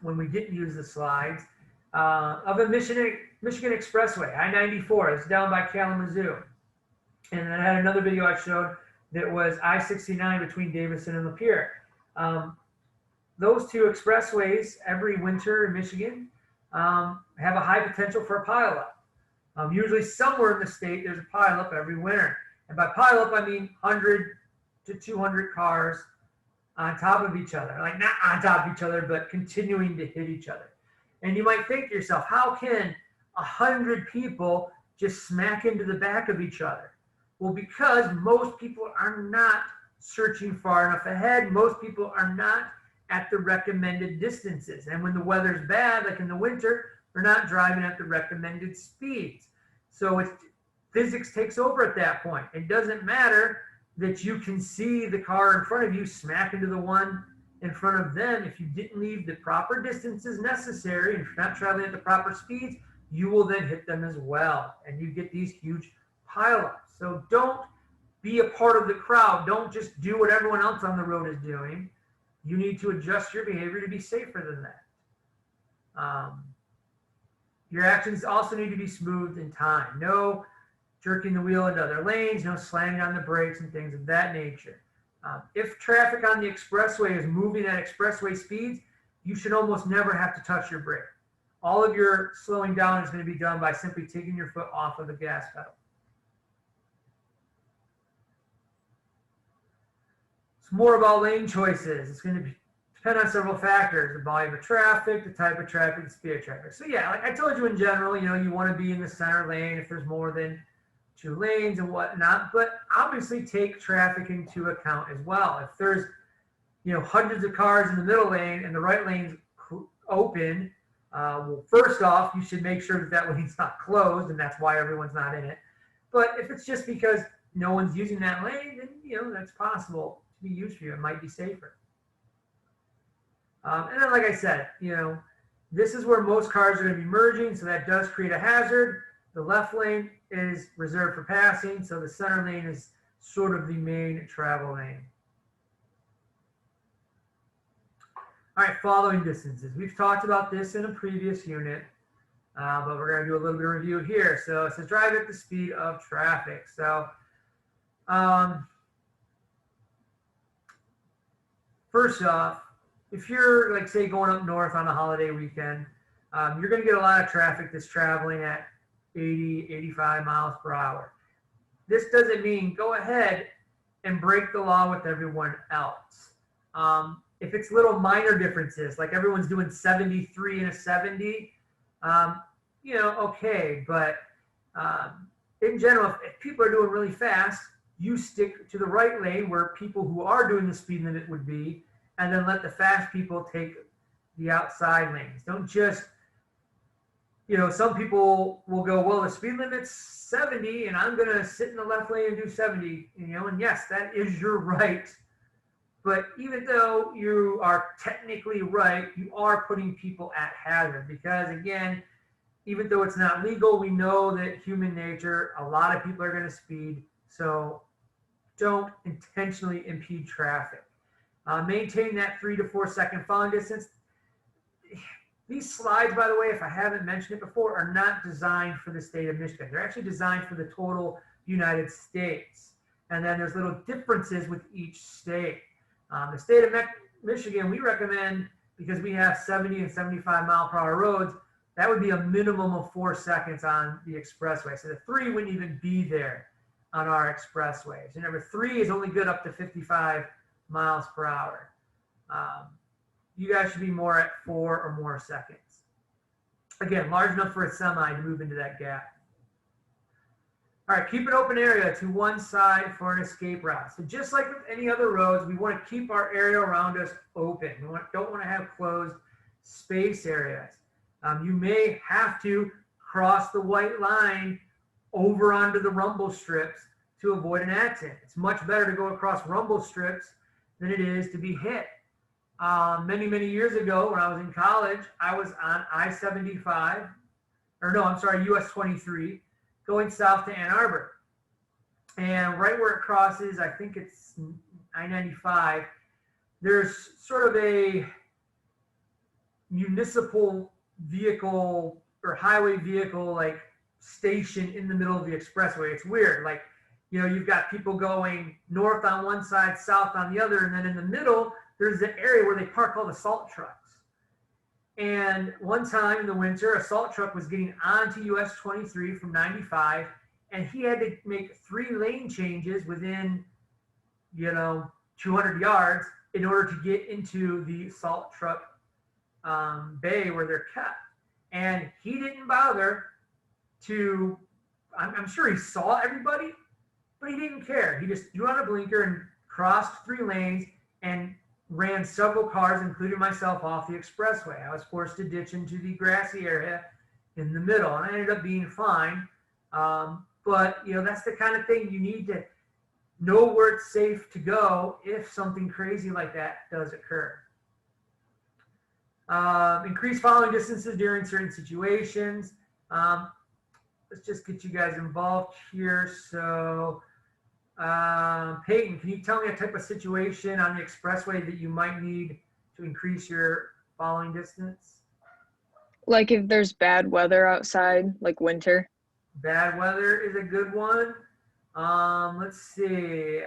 S1: when we didn't use the slides, of a Michigan Expressway, I-94. It's down by Kalamazoo. And then I had another video I showed that was I-69 between Davison and Lapeer. Those two expressways every winter in Michigan have a high potential for a pileup. Usually somewhere in the state there's a pileup every winter. And by pileup, I mean 100 to 200 cars on top of each other. Like not on top of each other, but continuing to hit each other. And you might think to yourself, how can 100 people just smack into the back of each other? Well, because most people are not searching far enough ahead. Most people are not at the recommended distances. And when the weather's bad, like in the winter, they're not driving at the recommended speeds. So physics takes over at that point. It doesn't matter that you can see the car in front of you smack into the one in front of them. If you didn't leave the proper distances necessary, and if you're not traveling at the proper speeds, you will then hit them as well. And you get these huge pileups. So don't be a part of the crowd. Don't just do what everyone else on the road is doing. You need to adjust your behavior to be safer than that. Your actions also need to be smoothed in time. No jerking the wheel into other lanes, no slamming on the brakes and things of that nature. If traffic on the expressway is moving at expressway speeds, you should almost never have to touch your brake. All of your slowing down is going to be done by simply taking your foot off of the gas pedal. It's more about lane choices. It's going to depend on several factors: the volume of traffic, the type of traffic, the speed of traffic. So yeah, like I told you, in general, you want to be in the center lane if there's more than 2 lanes and whatnot. But obviously, take traffic into account as well. If there's hundreds of cars in the middle lane and the right lane's open, well, first off, you should make sure that that lane's not closed, and that's why everyone's not in it. But if it's just because no one's using that lane, then that's possible to be used for you. It might be safer. And then, like I said, this is where most cars are going to be merging, so that does create a hazard. The left lane is reserved for passing, so the center lane is sort of the main travel lane. All right, following distances. We've talked about this in a previous unit, but we're going to do a little bit of review here. So it says drive at the speed of traffic. So first off, if you're, like, say, going up north on a holiday weekend, you're going to get a lot of traffic that's traveling at 80, 85 miles per hour. This doesn't mean go ahead and break the law with everyone else. If it's little minor differences, like everyone's doing 73 and a 70, okay. But in general, if people are doing really fast, you stick to the right lane where people who are doing the speed limit would be, and then let the fast people take the outside lanes. Don't just, some people will go, well, the speed limit's 70 and I'm going to sit in the left lane and do 70, and yes, that is your right. But even though you are technically right, you are putting people at hazard because, again, even though it's not legal, we know that human nature, a lot of people are going to speed. So don't intentionally impede traffic. Maintain that 3 to 4 second following distance. These slides, by the way, if I haven't mentioned it before, are not designed for the state of Michigan. They're actually designed for the total United States. And then there's little differences with each state. The state of Michigan, we recommend, because we have 70 and 75 mile per hour roads, that would be a minimum of 4 seconds on the expressway. So the 3 wouldn't even be there on our expressways. And number 3 is only good up to 55 miles per hour. You guys should be more at 4 or more seconds. Again, large enough for a semi to move into that gap. All right, keep an open area to one side for an escape route. So just like with any other roads, we want to keep our area around us open. We don't want to have closed space areas. You may have to cross the white line over onto the rumble strips to avoid an accident. It's much better to go across rumble strips than it is to be hit. Many, many years ago when I was in college, I was on I-75, or no, I'm sorry, US 23, going south to Ann Arbor. And right where it crosses, I think it's I-95, there's sort of a municipal vehicle or highway vehicle like station in the middle of the expressway. It's weird. Like, you've got people going north on one side, south on the other, and then in the middle, there's an area where they park all the salt trucks. And one time in the winter, a salt truck was getting onto US 23 from 95, and he had to make 3 lane changes within, 200 yards in order to get into the salt truck bay where they're kept. And he didn't bother to, I'm sure he saw everybody, but he didn't care. He just threw on a blinker and crossed 3 lanes and ran several cars, including myself, off the expressway. I was forced to ditch into the grassy area in the middle, and I ended up being fine. But that's the kind of thing you need to know where it's safe to go if something crazy like that does occur. Increase following distances during certain situations. Let's just get you guys involved here. So Peyton, can you tell me a type of situation on the expressway that you might need to increase your following distance?
S9: Like if there's bad weather outside, like winter.
S1: Bad weather is a good one. Let's see.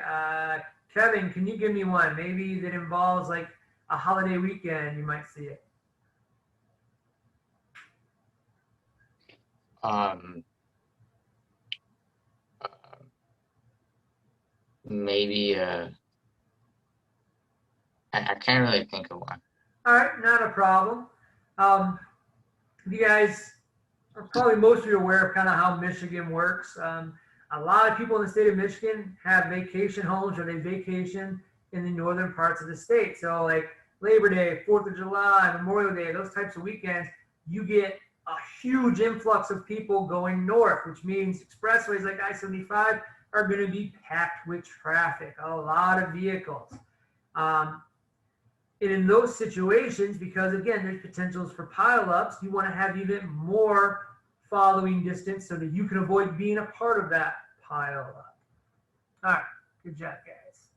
S1: Kevin, can you give me one? Maybe that involves like a holiday weekend, you might see it.
S5: Maybe
S10: I can't really think of one.
S1: All right, not a problem. You guys are probably most of you aware of kind of how Michigan works. A lot of people in the state of Michigan have vacation homes or they vacation in the northern parts of the state. So like Labor Day, 4th of July, Memorial Day, those types of weekends, you get a huge influx of people going north, which means expressways like I-75 are going to be packed with traffic, a lot of vehicles. And in those situations, because again, there's potentials for pileups, you want to have even more following distance so that you can avoid being a part of that pileup. All right, good job, guys.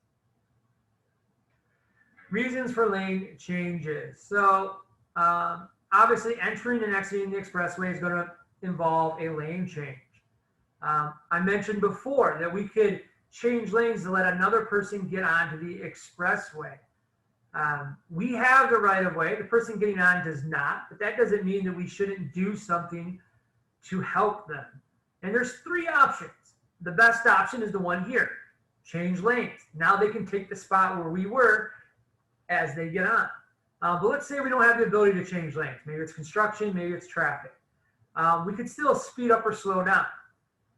S1: Reasons for lane changes. So obviously entering and exiting the expressway is going to involve a lane change. I mentioned before that we could change lanes to let another person get onto the expressway. We have the right of way. The person getting on does not, but that doesn't mean that we shouldn't do something to help them. And there's three options. The best option is the one here, change lanes. Now they can take the spot where we were as they get on. But let's say we don't have the ability to change lanes. Maybe it's construction, maybe it's traffic. We could still speed up or slow down.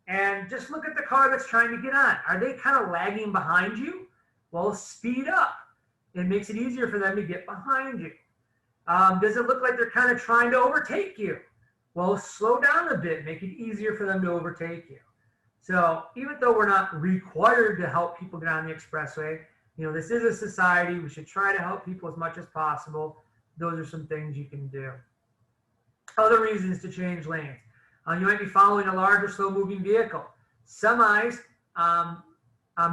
S1: And just look at the car that's trying to get on. Are they kind of lagging behind you? Well, speed up. It makes it easier for them to get behind you. Does it look like they're kind of trying to overtake you? Well, slow down a bit, make it easier for them to overtake you. So even though we're not required to help people get on the expressway, you know, this is a society. We should try to help people as much as possible. Those are some things you can do. Other reasons to change lanes. You might be following a large or slow-moving vehicle. Semis, on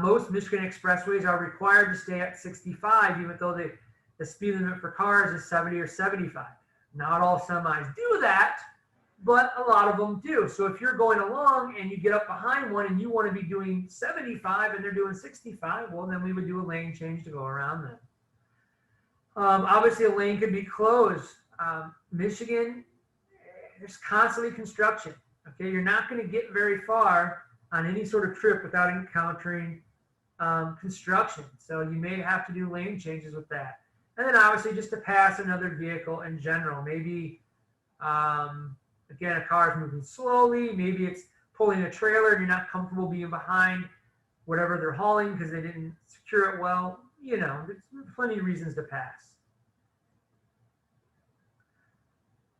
S1: most Michigan expressways are required to stay at 65, even though the speed limit for cars is 70 or 75. Not all semis do that, but a lot of them do. So if you're going along and you get up behind one and you want to be doing 75 and they're doing 65, well, then we would do a lane change to go around them. Obviously, a lane could be closed. Michigan, there's constantly construction. Okay, you're not going to get very far on any sort of trip without encountering construction. So you may have to do lane changes with that. And then obviously just to pass another vehicle in general. Maybe, again, a car is moving slowly. Maybe it's pulling a trailer and you're not comfortable being behind whatever they're hauling because they didn't secure it well. You know, there's plenty of reasons to pass.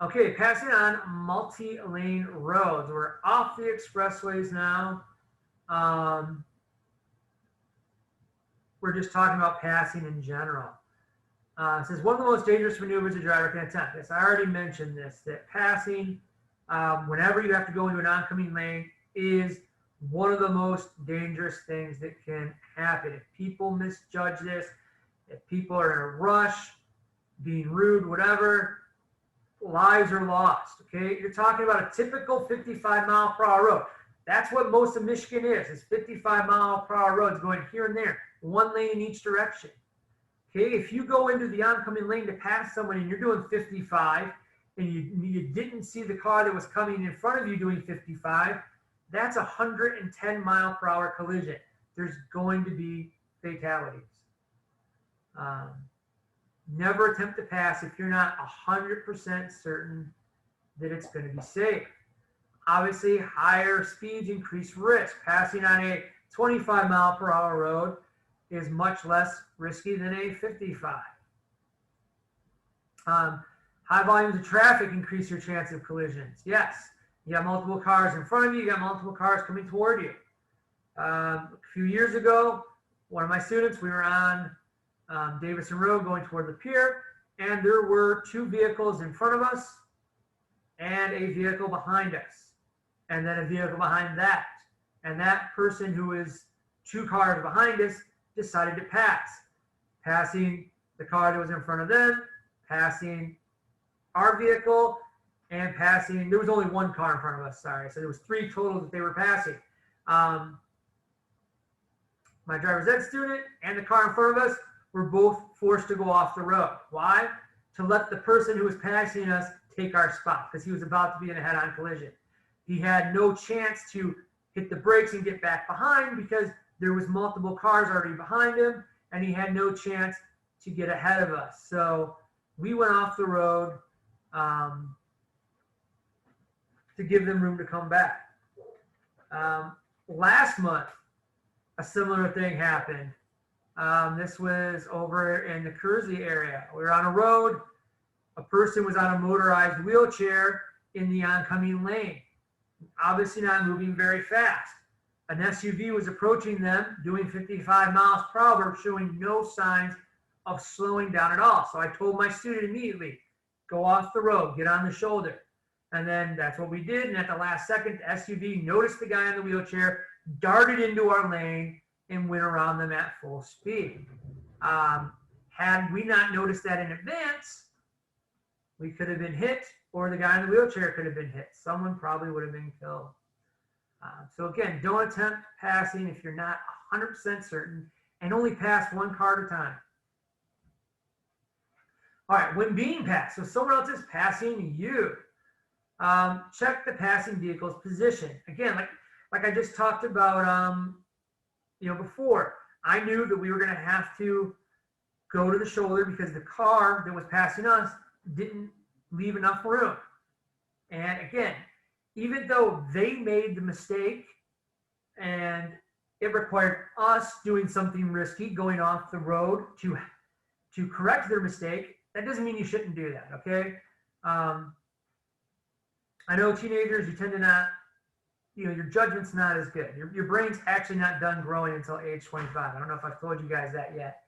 S1: Okay, passing on multi-lane roads. We're off the expressways now. We're just talking about passing in general. It says one of the most dangerous maneuvers a driver can attempt. Yes, I already mentioned this, that passing, whenever you have to go into an oncoming lane, is one of the most dangerous things that can happen. If people misjudge this, if people are in a rush, being rude, whatever, lives are lost, okay? You're talking about a typical 55-mile-per-hour road. That's what most of Michigan is 55-mile-per-hour roads going here and there, one lane in each direction. Okay, if you go into the oncoming lane to pass someone and you're doing 55 and you didn't see the car that was coming in front of you doing 55, that's a 110-mile-per-hour collision. There's going to be fatalities. Never attempt to pass if you're not 100% certain that it's going to be safe. Obviously, higher speeds increase risk. Passing on a 25-mile-per-hour road is much less risky than a 55. High volumes of traffic increase your chance of collisions. Yes, you got multiple cars in front of you, you got multiple cars coming toward you. A few years ago, one of my students, we were on Davison Road going toward the pier, and there were two vehicles in front of us and a vehicle behind us, and then a vehicle behind that. And that person who is two cars behind us decided to pass, passing the car that was in front of them, passing our vehicle, and passing, there was only one car in front of us, sorry, so there was three total that they were passing. My driver's ed student and the car in front of us were both forced to go off the road. Why? To let the person who was passing us take our spot, because he was about to be in a head-on collision. He had no chance to hit the brakes and get back behind because there was multiple cars already behind him, and he had no chance to get ahead of us. So we went off the road to give them room to come back. Last month, a similar thing happened. This was over in the Kersey area. We were on a road. A person was on a motorized wheelchair in the oncoming lane, obviously not moving very fast. An SUV was approaching them, doing 55 miles per hour, showing no signs of slowing down at all. So I told my student immediately, go off the road, get on the shoulder. And then that's what we did. And at the last second, the SUV noticed the guy in the wheelchair, darted into our lane, and went around them at full speed. Had we not noticed that in advance, we could have been hit, or the guy in the wheelchair could have been hit. Someone probably would have been killed. So again, don't attempt passing if you're not 100% certain, and only pass one car at a time. All right, when being passed, so someone else is passing you, check the passing vehicle's position. Again, like I just talked about, before, I knew that we were going to have to go to the shoulder because the car that was passing us didn't leave enough room. And again, even though they made the mistake and it required us doing something risky, going off the road to correct their mistake, that doesn't mean you shouldn't do that, okay? I know teenagers, you tend to not, your judgment's not as good. Your brain's actually not done growing until age 25. I don't know if I've told you guys that yet.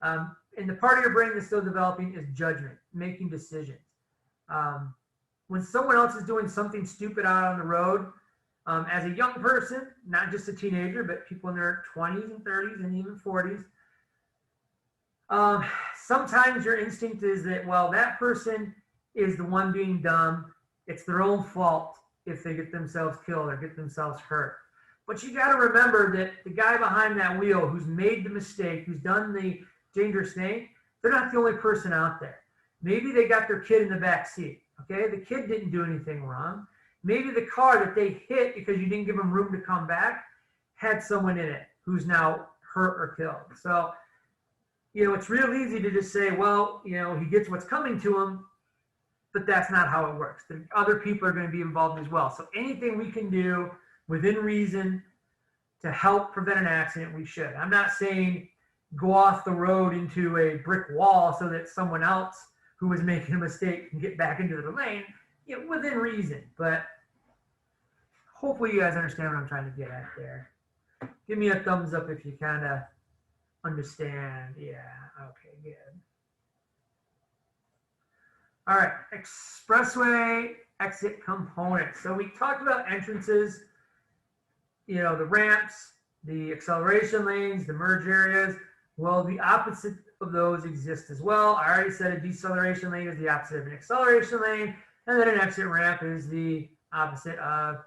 S1: And the part of your brain that's still developing is judgment, making decisions. When someone else is doing something stupid out on the road, as a young person, not just a teenager, but people in their 20s and 30s and even 40s, sometimes your instinct is that, well, that person is the one being dumb. It's their own fault if they get themselves killed or get themselves hurt. But you got to remember that the guy behind that wheel who's made the mistake, who's done the dangerous thing, they're not the only person out there. Maybe they got their kid in the back seat, okay? The kid didn't do anything wrong. Maybe the car that they hit because you didn't give them room to come back had someone in it who's now hurt or killed. So, it's real easy to just say, well, he gets what's coming to him, but that's not how it works. The other people are going to be involved as well. So anything we can do within reason to help prevent an accident, we should. I'm not saying go off the road into a brick wall so that someone else who was making a mistake can get back into the lane, within reason. But hopefully you guys understand what I'm trying to get at there. Give me a thumbs up if you kind of understand. Yeah, okay, good. All right, expressway exit components. So we talked about entrances, the ramps, the acceleration lanes, the merge areas. Well, the opposite of those exist as well. I already said a deceleration lane is the opposite of an acceleration lane, and then an exit ramp is the opposite of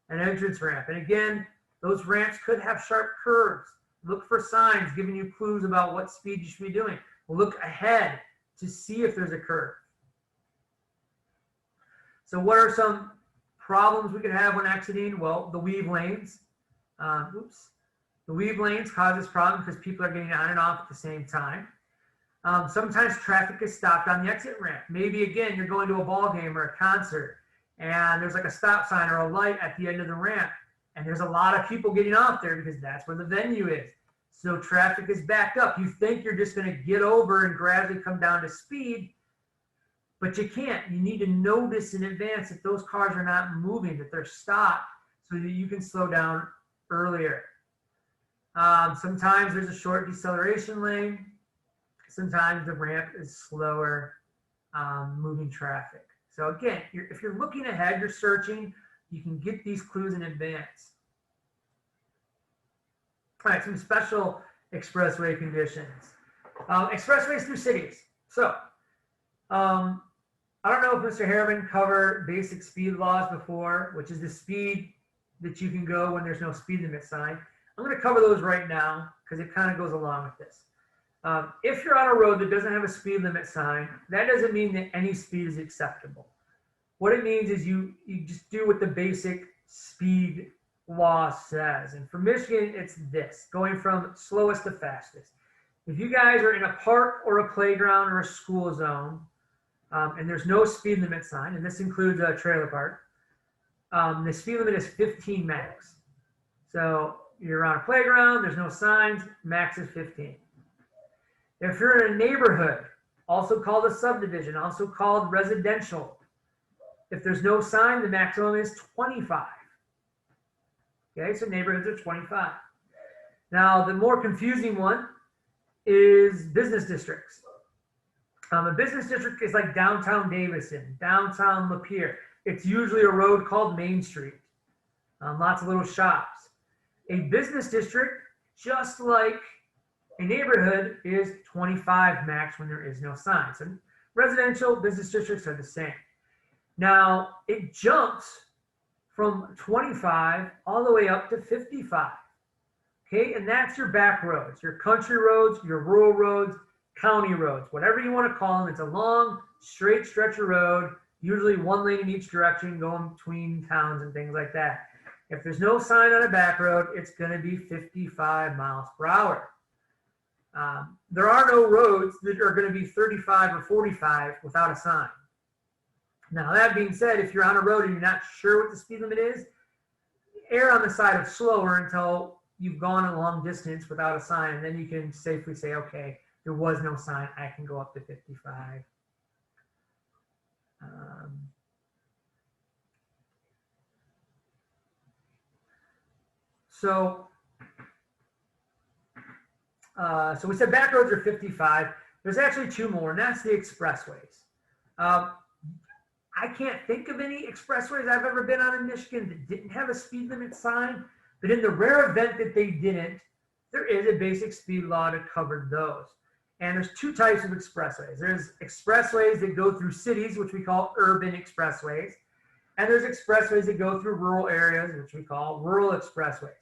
S1: an entrance ramp. And again, those ramps could have sharp curves. Look for signs giving you clues about what speed you should be doing. Look ahead to see if there's a curve. So what are some problems we could have when exiting? Well, the weave lanes. The weave lanes cause this problem because people are getting on and off at the same time. Sometimes traffic is stopped on the exit ramp. Maybe, again, you're going to a ball game or a concert, and there's like a stop sign or a light at the end of the ramp. And there's a lot of people getting off there because that's where the venue is. So traffic is backed up. You think you're just going to get over and gradually come down to speed, but you can't. You need to notice in advance that those cars are not moving, that they're stopped, so that you can slow down earlier. Sometimes there's a short deceleration lane. Sometimes the ramp is slower moving traffic. So again, if you're looking ahead, you're searching, you can get these clues in advance. All right, some special expressway conditions. Expressways through cities. So, I don't know if Mr. Harriman covered basic speed laws before, which is the speed that you can go when there's no speed limit sign. I'm going to cover those right now because it kind of goes along with this. If you're on a road that doesn't have a speed limit sign, that doesn't mean that any speed is acceptable. What it means is you just do what the basic speed law says. And for Michigan, it's this, going from slowest to fastest. if you guys are in a park or a playground or a school zone, and there's no speed limit sign, and this includes a trailer park, the speed limit is 15 max. So you're on a playground, there's no signs, max is 15. If you're in a neighborhood, also called a subdivision, also called residential, if there's no sign, the maximum is 25. Okay, so neighborhoods are 25. Now, the more confusing one is business districts. A business district is like downtown Davison, downtown Lapeer. It's usually a road called Main Street. Lots of little shops. A business district, just like a neighborhood, is 25 max when there is no sign. So residential business districts are the same. Now, it jumps from 25 all the way up to 55. Okay, and that's your back roads, your country roads, your rural roads, county roads, whatever you want to call them. It's a long, straight stretch of road, usually one lane in each direction, going between towns and things like that. If there's no sign on a back road, it's going to be 55 miles per hour. There are no roads that are going to be 35 or 45 without a sign. Now, that being said, if you're on a road and you're not sure what the speed limit is, err on the side of slower until you've gone a long distance without a sign, and then you can safely say, okay, there was no sign, I can go up to 55. So we said back roads are 55. There's actually two more, and that's the expressways. I can't think of any expressways I've ever been on in Michigan that didn't have a speed limit sign, but in the rare event that they didn't, there is a basic speed law to cover those. And there's two types of expressways. There's expressways that go through cities, which we call urban expressways, and there's expressways that go through rural areas, which we call rural expressways.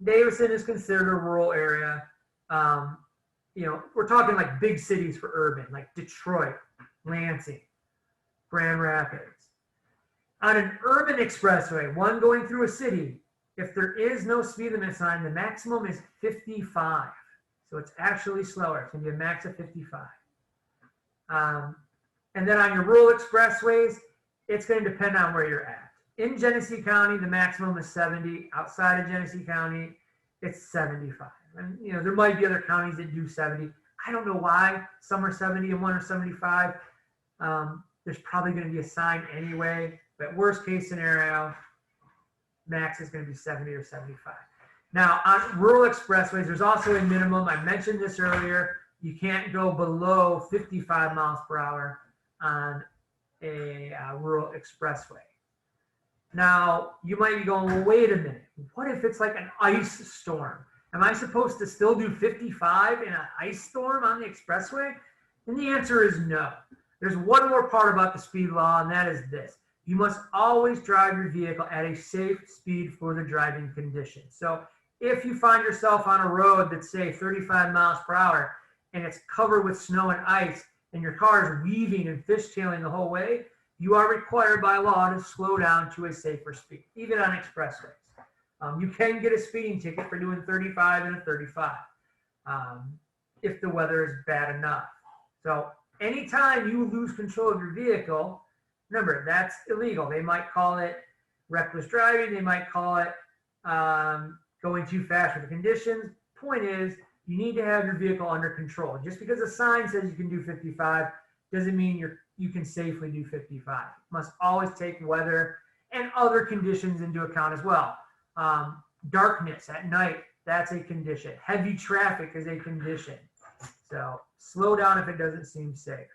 S1: Davison is considered a rural area. We're talking like big cities for urban, like Detroit, Lansing, Grand Rapids. On an urban expressway, one going through a city, if there is no speed limit sign, the maximum is 55. So it's actually slower. It's going to be a max of 55. And then on your rural expressways, it's going to depend on where you're at. In Genesee County, the maximum is 70. Outside of Genesee County, it's 75. And there might be other counties that do 70. I don't know why some are 70 and one are 75. There's probably going to be a sign anyway, but worst case scenario, max is going to be 70 or 75. Now, on rural expressways, there's also a minimum. I mentioned this earlier. You can't go below 55 miles per hour on a rural expressway. Now, you might be going, well, wait a minute. What if it's like an ice storm? Am I supposed to still do 55 in an ice storm on the expressway? And the answer is no. There's one more part about the speed law, and that is this. You must always drive your vehicle at a safe speed for the driving conditions. So if you find yourself on a road that's, say, 35 miles per hour, and it's covered with snow and ice, and your car is weaving and fishtailing the whole way, you are required by law to slow down to a safer speed, even on expressways. You can get a speeding ticket for doing 35 and a 35 if the weather is bad enough. So anytime you lose control of your vehicle, remember, that's illegal. They might call it reckless driving. They might call it going too fast for the conditions. Point is, you need to have your vehicle under control. Just because a sign says you can do 55 doesn't mean you can safely do 55. You must always take weather and other conditions into account as well. Darkness at night, that's a condition. Heavy traffic is a condition. So slow down if it doesn't seem safe.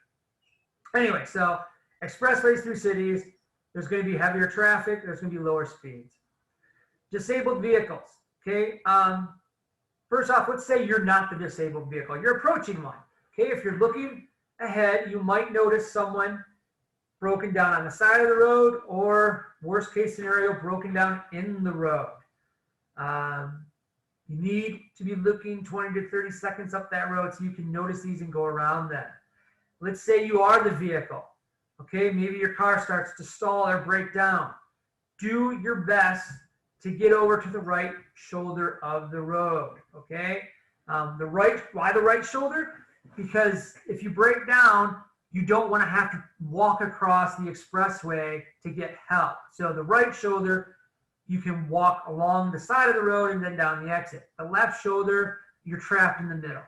S1: Anyway, so expressways through cities, there's going to be heavier traffic, there's going to be lower speeds. Disabled vehicles, okay? First off, let's say you're not the disabled vehicle. You're approaching one, okay? If you're looking ahead, you might notice someone broken down on the side of the road, or worst case scenario, broken down in the road. You need to be looking 20 to 30 seconds up that road so you can notice these and go around them. Let's say you are the vehicle. Okay, maybe your car starts to stall or break down. Do your best to get over to the right shoulder of the road, okay? Why the right shoulder? Because if you break down, you don't want to have to walk across the expressway to get help. So the right shoulder, you can walk along the side of the road and then down the exit. The left shoulder, you're trapped in the middle.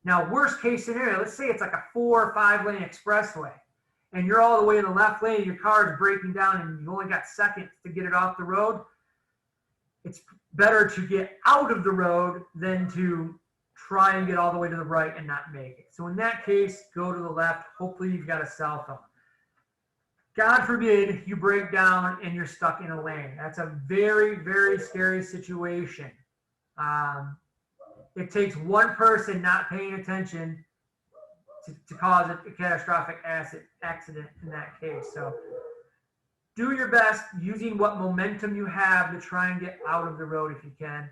S1: Now, worst case scenario, let's say it's like a 4 or 5 lane expressway and you're all the way in the left lane, your car is breaking down and you've only got seconds to get it off the road. It's better to get out of the road than to try and get all the way to the right and not make it. So in that case, go to the left. Hopefully you've got a cell phone. God forbid you break down and you're stuck in a lane. That's a very, very scary situation. It takes one person not paying attention to cause a catastrophic accident in that case. So do your best using what momentum you have to try and get out of the road if you can.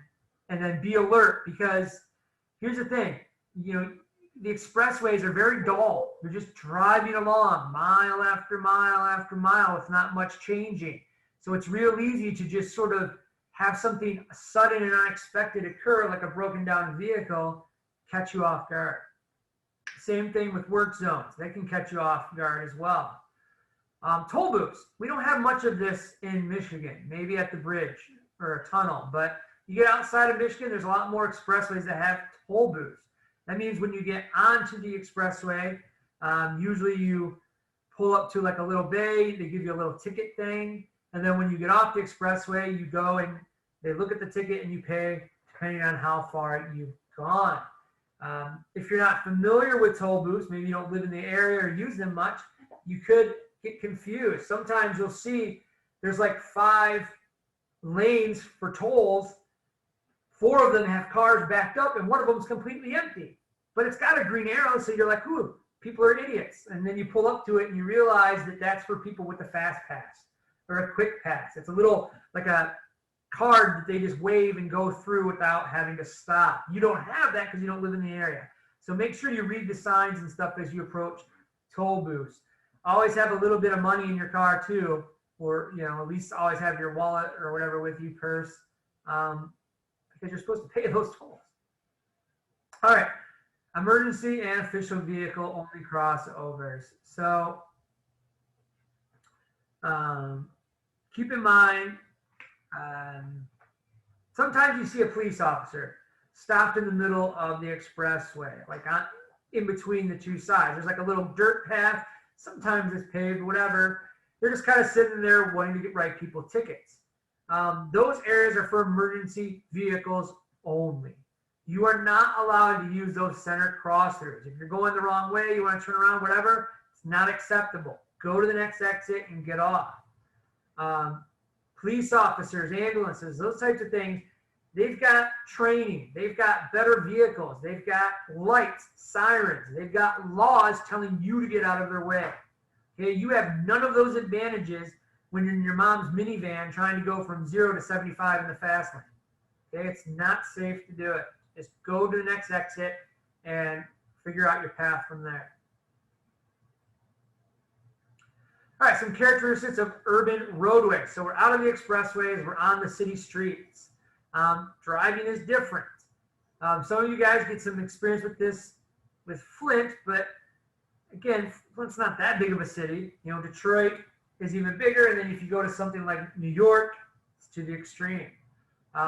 S1: And then be alert, because here's the thing, the expressways are very dull. You're just driving along mile after mile after mile with not much changing. So it's real easy to just sort of have something sudden and unexpected occur, like a broken down vehicle, catch you off guard. Same thing with work zones. They can catch you off guard as well. Toll booths. We don't have much of this in Michigan, maybe at the bridge or a tunnel, but you get outside of Michigan, there's a lot more expressways that have toll booths. That means when you get onto the expressway, usually you pull up to like a little bay, they give you a little ticket thing, and then when you get off the expressway, you go and they look at the ticket and you pay depending on how far you've gone. If you're not familiar with toll booths, maybe you don't live in the area or use them much, you could get confused. Sometimes you'll see there's like 5 lanes for tolls. 4 of them have cars backed up and one of them is completely empty, but it's got a green arrow. So you're like, ooh, people are idiots. And then you pull up to it and you realize that that's for people with a fast pass or a quick pass. It's a little like a card that they just wave and go through without having to stop. You don't have that because you don't live in the area. So make sure you read the signs and stuff as you approach toll booths. Always have a little bit of money in your car too, or at least always have your wallet or whatever with you, purse, because you're supposed to pay those tolls. All right, emergency and official vehicle only crossovers. So keep in mind, sometimes you see a police officer stopped in the middle of the expressway, like in between the 2 sides. There's like a little dirt path. Sometimes it's paved, whatever. They're just kind of sitting there wanting to write people tickets. Those areas are for emergency vehicles only. You are not allowed to use those center crossers. If you're going the wrong way, you want to turn around, whatever, it's not acceptable. Go to the next exit and get off. Police officers, ambulances, those types of things, they've got training. They've got better vehicles. They've got lights, sirens. They've got laws telling you to get out of their way. Okay, you have none of those advantages when you're in your mom's minivan trying to go from 0 to 75 in the fast lane. Okay, it's not safe to do it. Just go to the next exit and figure out your path from there. All right, some characteristics of urban roadways. So we're out of the expressways, we're on the city streets. Driving is different. Some of you guys get some experience with this with Flint, but again, Flint's not that big of a city. Detroit is even bigger, and then if you go to something like New York, it's to the extreme.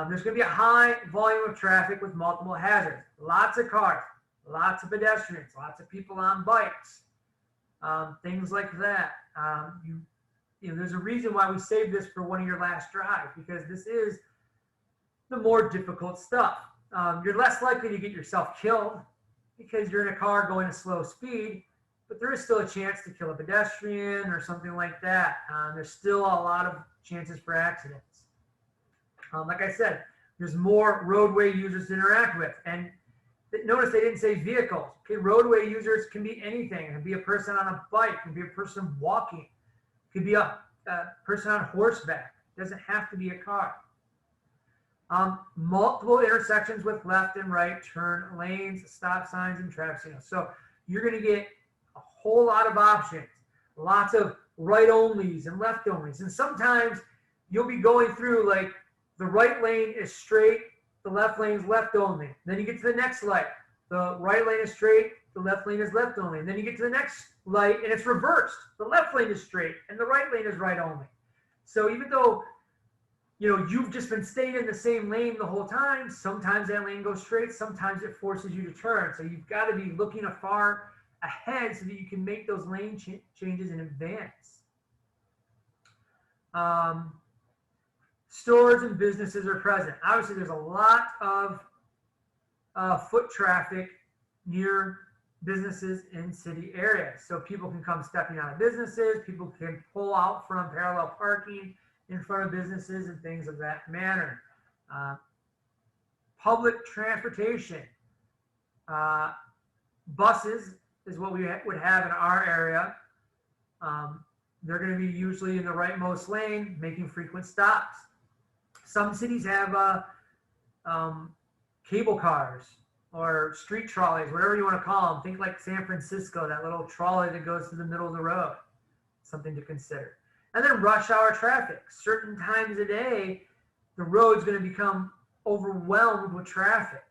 S1: There's going to be a high volume of traffic with multiple hazards. Lots of cars, lots of pedestrians, lots of people on bikes, things like that. There's a reason why we saved this for one of your last drives, because this is the more difficult stuff. You're less likely to get yourself killed because you're in a car going at slow speed, but there is still a chance to kill a pedestrian or something like that. There's still a lot of chances for accidents. Like I said, there's more roadway users to interact with. And notice they didn't say vehicles. Okay, roadway users can be anything. It can be a person on a bike. It can be a person walking. It could be a person on horseback. It doesn't have to be a car. Multiple intersections with left and right turn lanes, stop signs, and traffic signals. So you're going to get a whole lot of options, lots of right onlys and left onlys. And sometimes you'll be going through, like, the right lane is straight, the left lane is left only. Then you get to the next light. The right lane is straight, the left lane is left only. And then you get to the next light and it's reversed. The left lane is straight and the right lane is right only. So even though, you know, you've just been staying in the same lane the whole time, sometimes that lane goes straight, sometimes it forces you to turn. So you've got to be looking far ahead so that you can make those lane changes in advance. Stores and businesses are present. Obviously, there's a lot of foot traffic near businesses in city areas. So people can come stepping out of businesses, people can pull out from parallel parking in front of businesses and things of that manner. Public transportation. Buses is what we would have in our area. They're going to be usually in the rightmost lane, making frequent stops. Some cities have cable cars or street trolleys, whatever you want to call them. Think like San Francisco, that little trolley that goes through the middle of the road. Something to consider. And then rush hour traffic. Certain times a day, the road's going to become overwhelmed with traffic.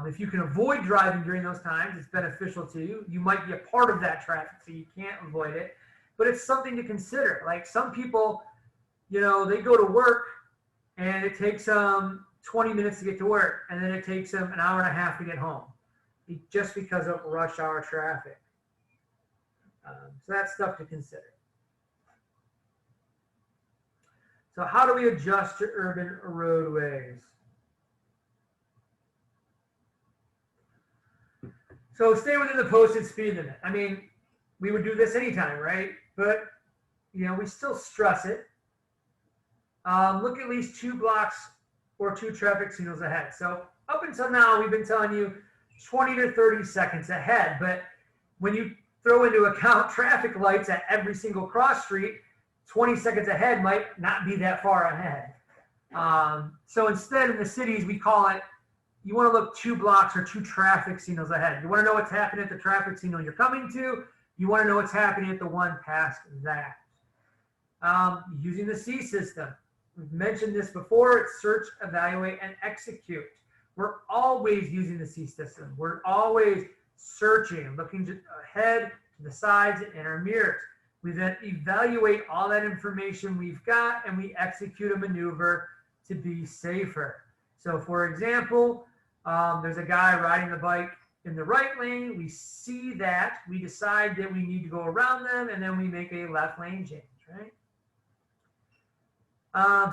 S1: If you can avoid driving during those times, it's beneficial to you. You might be a part of that traffic, so you can't avoid it. But it's something to consider. Like some people, you know, they go to work and it takes them 20 minutes to get to work, and then it takes them an hour and a half to get home, just because of rush hour traffic. So that's stuff to consider. So how do we adjust to urban roadways? So stay within the posted speed limit. I mean, we would do this anytime, right? But, you know, we still stress it. Look at least 2 blocks or 2 traffic signals ahead. So up until now, we've been telling you 20 to 30 seconds ahead. But when you throw into account traffic lights at every single cross street, 20 seconds ahead might not be that far ahead. So instead, in the cities, we call it, you want to look 2 blocks or 2 traffic signals ahead. You want to know what's happening at the traffic signal you're coming to. You want to know what's happening at the one past that. Using the C system. We've mentioned this before. It's search, evaluate, and execute. We're always using the C system. We're always searching, looking ahead, to the sides, and in our mirrors. We then evaluate all that information we've got, and we execute a maneuver to be safer. So for example, there's a guy riding the bike in the right lane. We see that. We decide that we need to go around them, and then we make a left lane change, right?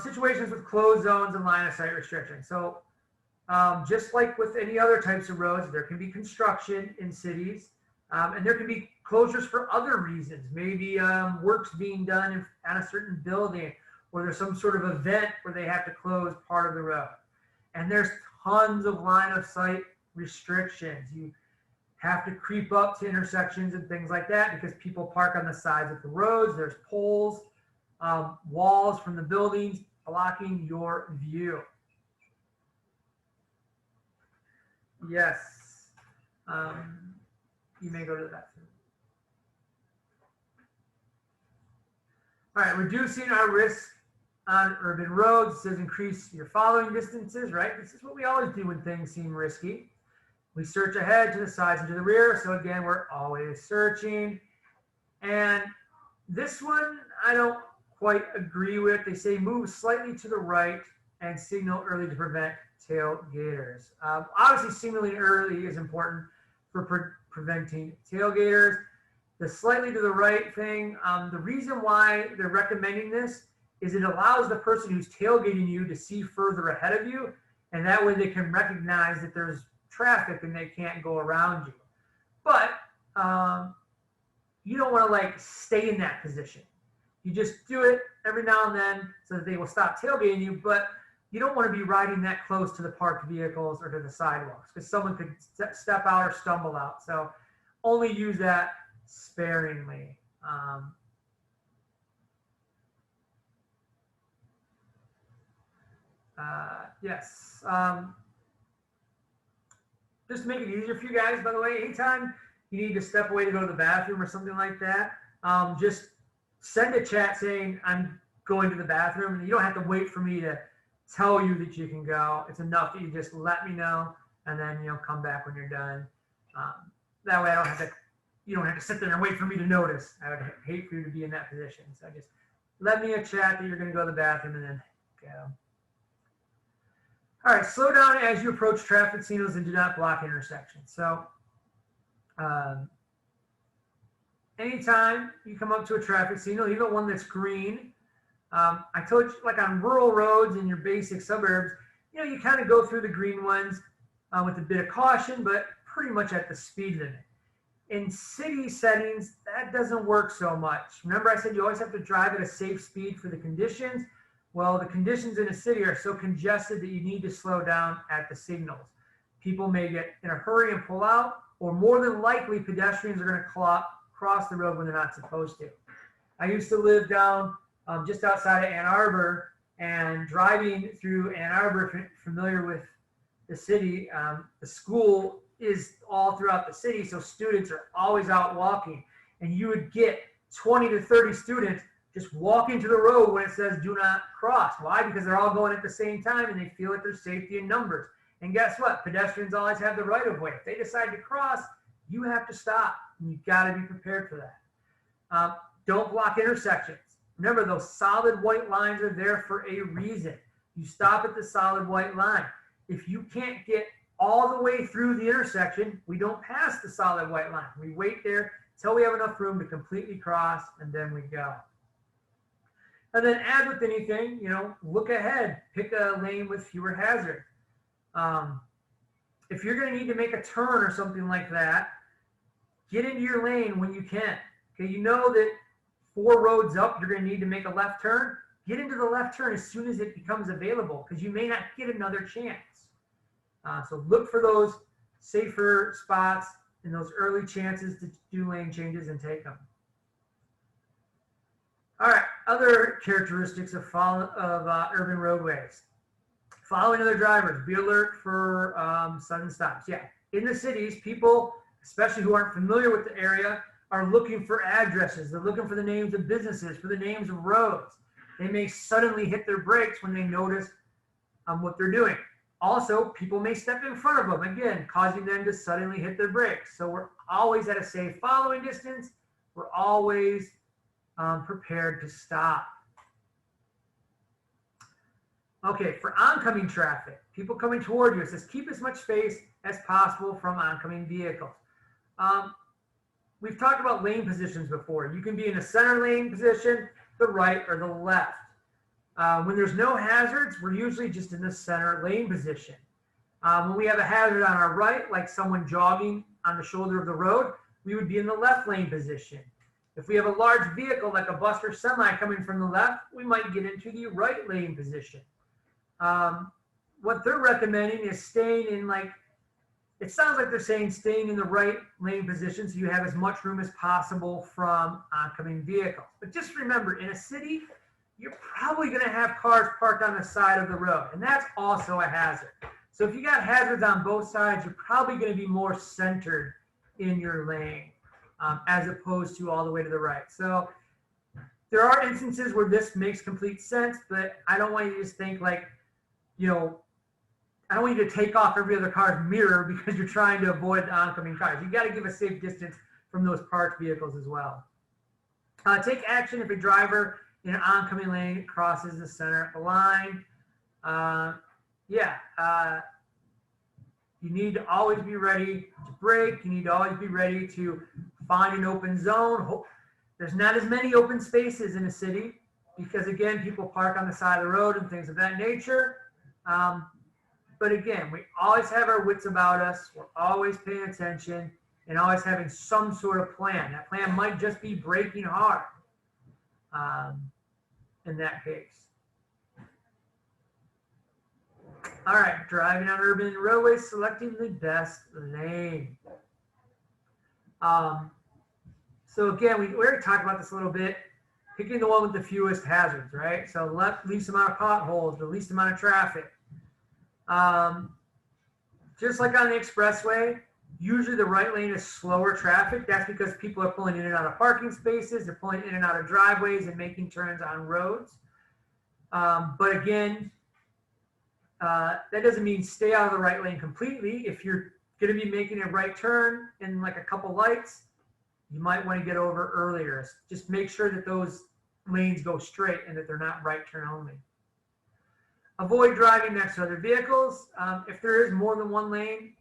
S1: Situations with closed zones and line of sight restrictions. So just like with any other types of roads, there can be construction in cities, and there can be closures for other reasons. Maybe work's being done on a certain building, or there's some sort of event where they have to close part of the road. And there's tons of line of sight restrictions. You have to creep up to intersections and things like that because people park on the sides of the roads. There's poles, walls from the buildings blocking your view. Yes. You may go to the bathroom. All right, reducing our risk on urban roads. It says increase your following distances, right? This is what we always do when things seem risky. We search ahead, to the sides, and to the rear. So again, we're always searching. And this one, I don't quite agree with. They say move slightly to the right and signal early to prevent tailgaters. Obviously, signaling early is important for preventing tailgaters. The slightly to the right thing, the reason why they're recommending this is it allows the person who's tailgating you to see further ahead of you, and that way they can recognize that there's traffic and they can't go around you. But you don't want to like stay in that position. You just do it every now and then so that they will stop tailgating you, but you don't want to be riding that close to the parked vehicles or to the sidewalks because someone could step out or stumble out. So only use that sparingly. Yes. Just to make it easier for you guys, by the way, anytime you need to step away to go to the bathroom or something like that, just send a chat saying I'm going to the bathroom, and you don't have to wait for me to tell you that you can go. It's enough that you just let me know, and then, you know, come back when you're done. That way I don't have to, you don't have to sit there and wait for me to notice. I would hate for you to be in that position. So just let me a chat that you're going to go to the bathroom and then go. All right, slow down as you approach traffic signals and do not block intersections. So anytime you come up to a traffic signal, even one that's green, I told you, like on rural roads in your basic suburbs, you know, you kind of go through the green ones with a bit of caution, but pretty much at the speed limit. In city settings, that doesn't work so much. Remember I said you always have to drive at a safe speed for the conditions? Well, the conditions in a city are so congested that you need to slow down at the signals. People may get in a hurry and pull out, or more than likely pedestrians are going to cross the road when they're not supposed to. I used to live down just outside of Ann Arbor, and driving through Ann Arbor, if you're familiar with the city, the school is all throughout the city, so students are always out walking, and you would get 20 to 30 students just walking to the road when it says do not cross. Why? Because they're all going at the same time and they feel like there's safety in numbers. And guess what? Pedestrians always have the right of way. If they decide to cross, you have to stop, and you've got to be prepared for that. Don't block intersections. Remember, those solid white lines are there for a reason. You stop at the solid white line. If you can't get all the way through the intersection, we don't pass the solid white line. We wait there until we have enough room to completely cross, and then we go. And then, as with anything, you know, look ahead. Pick a lane with fewer hazard. If you're going to need to make a turn or something like that, get into your lane when you can. Okay, you know that 4 roads up, you're going to need to make a left turn. Get into the left turn as soon as it becomes available, because you may not get another chance. So look for those safer spots and those early chances to do lane changes and take them. All right, other characteristics of urban roadways. Following other drivers, be alert for sudden stops. Yeah, in the cities, people, especially who aren't familiar with the area, are looking for addresses. They're looking for the names of businesses, for the names of roads. They may suddenly hit their brakes when they notice what they're doing. Also, people may step in front of them, again, causing them to suddenly hit their brakes. So we're always at a safe following distance. We're always prepared to stop. Okay, for oncoming traffic, people coming toward you, it says keep as much space as possible from oncoming vehicles. We've talked about lane positions before. You can be in a center lane position, the right or the left. When there's no hazards, we're usually just in the center lane position. When we have a hazard on our right, like someone jogging on the shoulder of the road, we would be in the left lane position. If we have a large vehicle like a bus or semi coming from the left, we might get into the right lane position. What they're recommending is staying in, like, it sounds like they're saying staying in the right lane position so you have as much room as possible from oncoming vehicles. But just remember, in a city, you're probably going to have cars parked on the side of the road, and that's also a hazard. So if you got hazards on both sides, you're probably going to be more centered in your lane as opposed to all the way to the right. So there are instances where this makes complete sense, but I don't want you to just think like, you know, I don't want you to take off every other car's mirror because you're trying to avoid the oncoming cars. You got to give a safe distance from those parked vehicles as well. Take action if a driver in an oncoming lane crosses the center of the line. You need to always be ready to brake. You need to always be ready to find an open zone. There's not as many open spaces in a city because, again, people park on the side of the road and things of that nature. But again, we always have our wits about us. We're always paying attention and always having some sort of plan. That plan might just be braking hard in that case. All right, driving on urban roadways, selecting the best lane. So again, we already talked about this a little bit. Picking the one with the fewest hazards, right? So least amount of potholes, the least amount of traffic. Just like on the expressway, usually the right lane is slower traffic. That's because people are pulling in and out of parking spaces. They're pulling in and out of driveways and making turns on roads. But again, That doesn't mean stay out of the right lane completely. If you're going to be making a right turn in like a couple lights, you might want to get over earlier. Just make sure that those lanes go straight and that they're not right turn only. Avoid driving next to other vehicles. If there is more than one lane,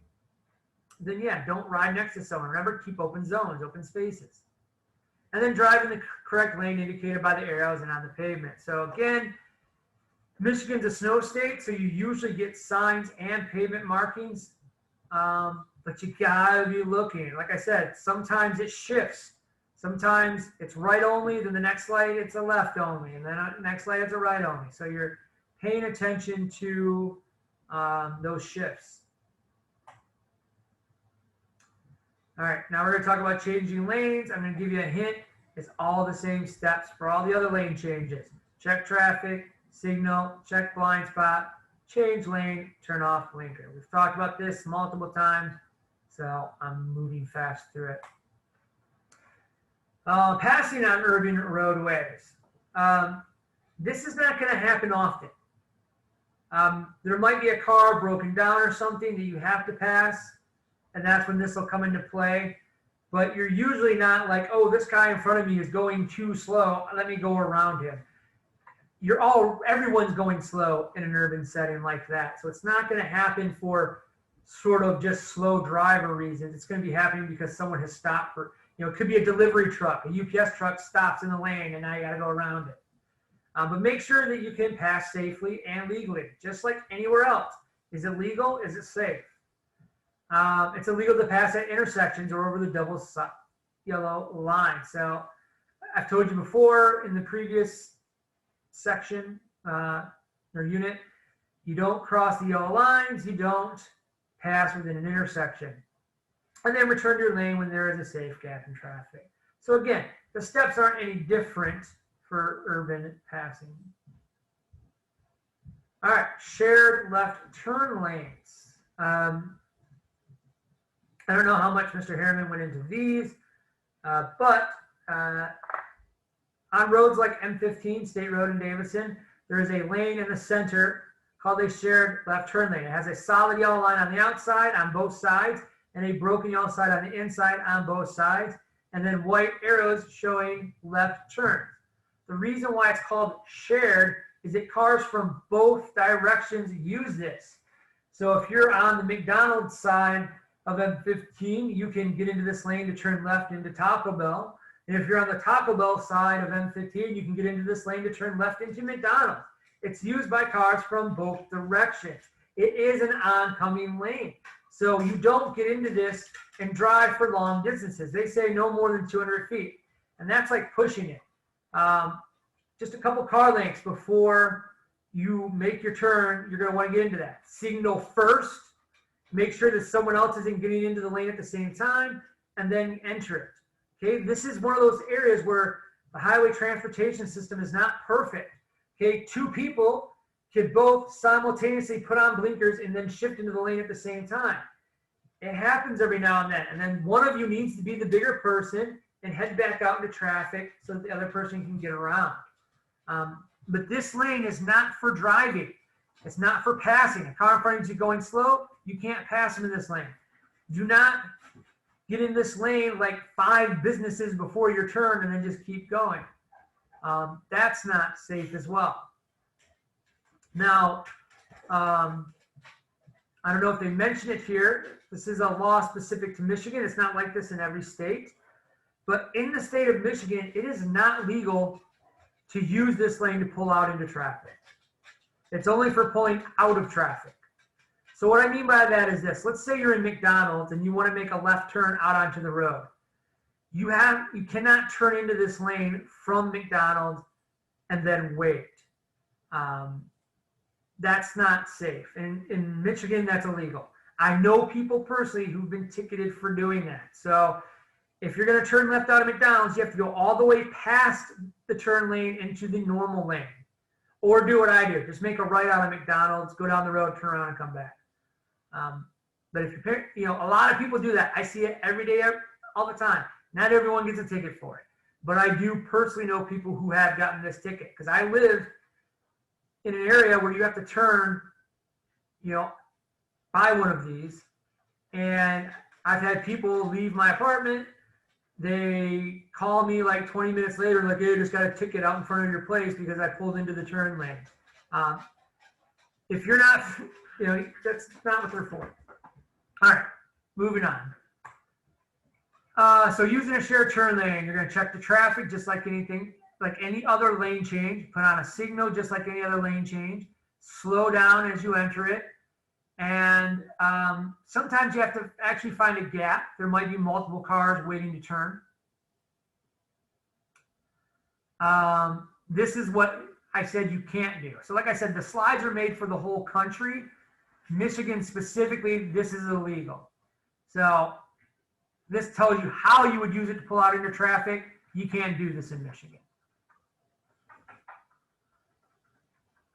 S1: then yeah, don't ride next to someone. Remember, keep open zones, open spaces. And then drive in the correct lane indicated by the arrows and on the pavement. So again, Michigan's a snow state, so you usually get signs and pavement markings, but you gotta be looking. Like I said, sometimes it shifts. Sometimes it's right only, then the next light it's a left only, and then the next light it's a right only. So you're paying attention to those shifts. All right, now we're gonna talk about changing lanes. I'm gonna give you a hint. It's all the same steps for all the other lane changes. Check traffic, signal, check blind spot, change lane, turn off blinker. We've talked about this multiple times, so I'm moving fast through it. Passing on urban roadways. This is not gonna happen often. There might be a car broken down or something that you have to pass, and that's when this will come into play. But you're usually not like, oh, this guy in front of me is going too slow, let me go around him. Everyone's going slow in an urban setting like that. So it's not going to happen for sort of just slow driver reasons. It's going to be happening because someone has stopped for, it could be a delivery truck, a UPS truck stops in the lane and now you got to go around it. But make sure that you can pass safely and legally, just like anywhere else. Is it legal? Is it safe? It's illegal to pass at intersections or over the double yellow line. So I've told you before in the previous section or unit, you don't cross the yellow lines, you don't pass within an intersection, and then return to your lane when there is a safe gap in traffic. So again, the steps aren't any different for urban passing. All right, shared left turn lanes. I don't know how much Mr. Harriman went into these, but on roads like M15, State Road in Davison, there is a lane in the center called a shared left turn lane. It has a solid yellow line on the outside on both sides and a broken yellow side on the inside on both sides, and then white arrows showing left turns. The reason why it's called shared is that cars from both directions use this. So if you're on the McDonald's side of M15, you can get into this lane to turn left into Taco Bell. And if you're on the Taco Bell side of M15, you can get into this lane to turn left into McDonald's. It's used by cars from both directions. It is an oncoming lane. So you don't get into this and drive for long distances. They say no more than 200 feet. And that's like pushing it. Just a couple car lengths before you make your turn, you're gonna want to get into that. Signal first. Make sure that someone else isn't getting into the lane at the same time, and then enter it. Okay, this is one of those areas where the highway transportation system is not perfect. Okay, two people could both simultaneously put on blinkers and then shift into the lane at the same time. It happens every now and then one of you needs to be the bigger person and head back out into traffic so that the other person can get around. But this lane is not for driving. It's not for passing. A car in front of you going slow, you can't pass them in this lane. Do not get in this lane like 5 businesses before your turn and then just keep going. That's not safe as well. Now, I don't know if they mention it here. This is a law specific to Michigan. It's not like this in every state. But in the state of Michigan, it is not legal to use this lane to pull out into traffic. It's only for pulling out of traffic. So what I mean by that is this. Let's say you're in McDonald's and you want to make a left turn out onto the road. You cannot turn into this lane from McDonald's and then wait. That's not safe. In Michigan, that's illegal. I know people personally who've been ticketed for doing that. So if you're going to turn left out of McDonald's, you have to go all the way past the turn lane into the normal lane. Or do what I do. Just make a right out of McDonald's, go down the road, turn around, and come back. But if a lot of people do that. I see it every day, all the time. Not everyone gets a ticket for it. But I do personally know people who have gotten this ticket. Because I live in an area where you have to turn buy one of these. And I've had people leave my apartment. They call me like 20 minutes later, like, hey, I just got a ticket out in front of your place because I pulled into the turn lane. If you're not, that's not what they're for. All right, moving on. So using a shared turn lane, you're going to check the traffic just like anything, like any other lane change. Put on a signal just like any other lane change. Slow down as you enter it. And sometimes you have to actually find a gap. There might be multiple cars waiting to turn. This is what I said you can't do. So like I said, the slides are made for the whole country. Michigan specifically, this is illegal. So this tells you how you would use it to pull out into traffic. You can't do this in Michigan.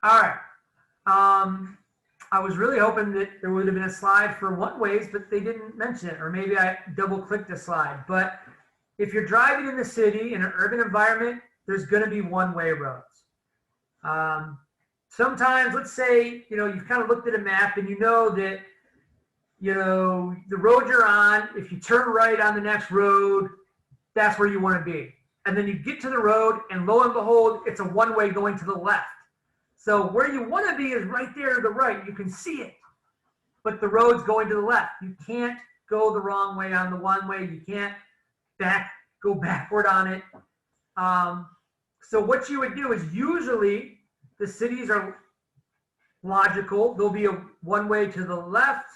S1: All right. I was really hoping that there would have been a slide for one-ways, but they didn't mention it, or maybe I double-clicked the slide. But if you're driving in the city in an urban environment, there's going to be one-way roads. Sometimes, let's say, you've kind of looked at a map and you know that, the road you're on, if you turn right on the next road, that's where you want to be. And then you get to the road and lo and behold, it's a one-way going to the left. So where you want to be is right there to the right. You can see it, but the road's going to the left. You can't go the wrong way on the one-way. You can't go backward on it. So what you would do is usually the cities are logical. There'll be a one-way to the left,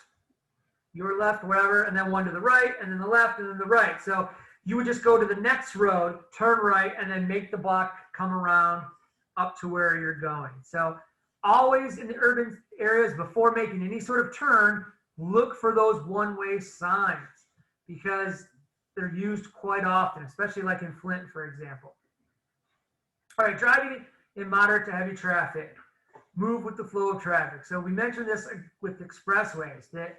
S1: your left, wherever, and then one to the right, and then the left, and then the right. So you would just go to the next road, turn right, and then make the block come around up to where you're going. So always in the urban areas, before making any sort of turn, look for those one-way signs because they're used quite often, especially like in Flint, for example. All right, driving in moderate to heavy traffic, move with the flow of traffic. So we mentioned this with expressways that,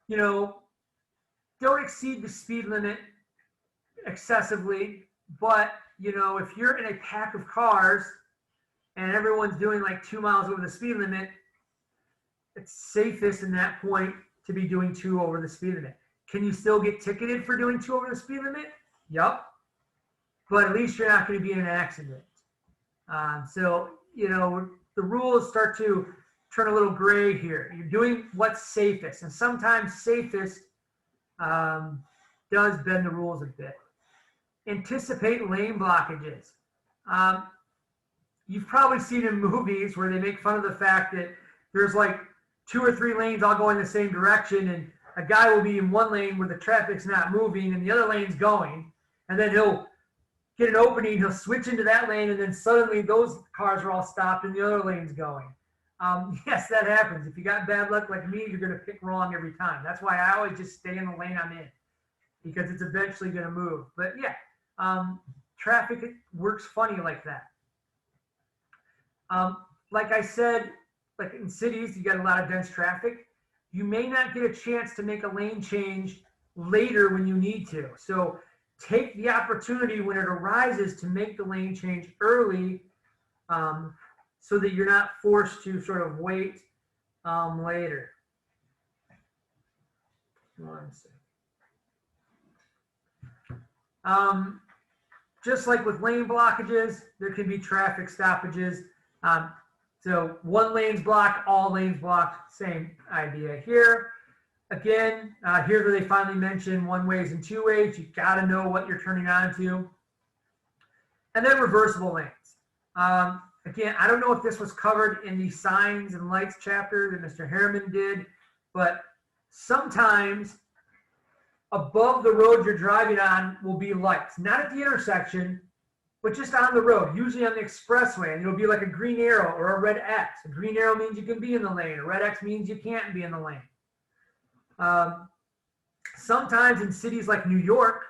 S1: don't exceed the speed limit excessively, but if you're in a pack of cars and everyone's doing like 2 miles over the speed limit, it's safest in that point to be doing 2 over the speed limit. Can you still get ticketed for doing 2 over the speed limit? Yup. But at least you're not going to be in an accident. So, the rules start to turn a little gray here. You're doing what's safest. And sometimes safest does bend the rules a bit. Anticipate lane blockages. You've probably seen in movies where they make fun of the fact that there's like 2 or 3 lanes all going the same direction, and a guy will be in one lane where the traffic's not moving and the other lane's going, and then he'll get an opening, he'll switch into that lane, and then suddenly those cars are all stopped and the other lane's going. Yes, that happens. If you got bad luck like me, you're going to pick wrong every time. That's why I always just stay in the lane I'm in because it's eventually going to move. But yeah. Traffic works funny like that. Like I said, like in cities, you got a lot of dense traffic. You may not get a chance to make a lane change later when you need to. So take the opportunity when it arises to make the lane change early so that you're not forced to sort of wait later. One second. Just like with lane blockages, there can be traffic stoppages. So one lane's blocked, all lanes blocked, same idea here. Again, here's where they finally mention one-ways and two-ways. You got to know what you're turning onto. And then reversible lanes. Again, I don't know if this was covered in the signs and lights chapter that Mr. Harriman did, but sometimes above the road you're driving on will be lights, not at the intersection, but just on the road, usually on the expressway, and it'll be like a green arrow or a red X. A green arrow means you can be in the lane. A red X means you can't be in the lane. Sometimes in cities like New York,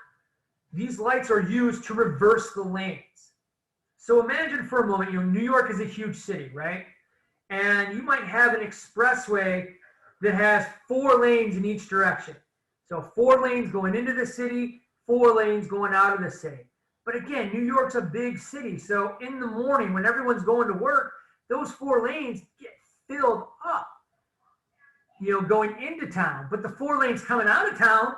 S1: these lights are used to reverse the lanes. So imagine for a moment, New York is a huge city, right? And you might have an expressway that has 4 lanes in each direction. So 4 lanes going into the city, 4 lanes going out of the city. But again, New York's a big city. So in the morning when everyone's going to work, those 4 lanes get filled up. going into town. But the 4 lanes coming out of town,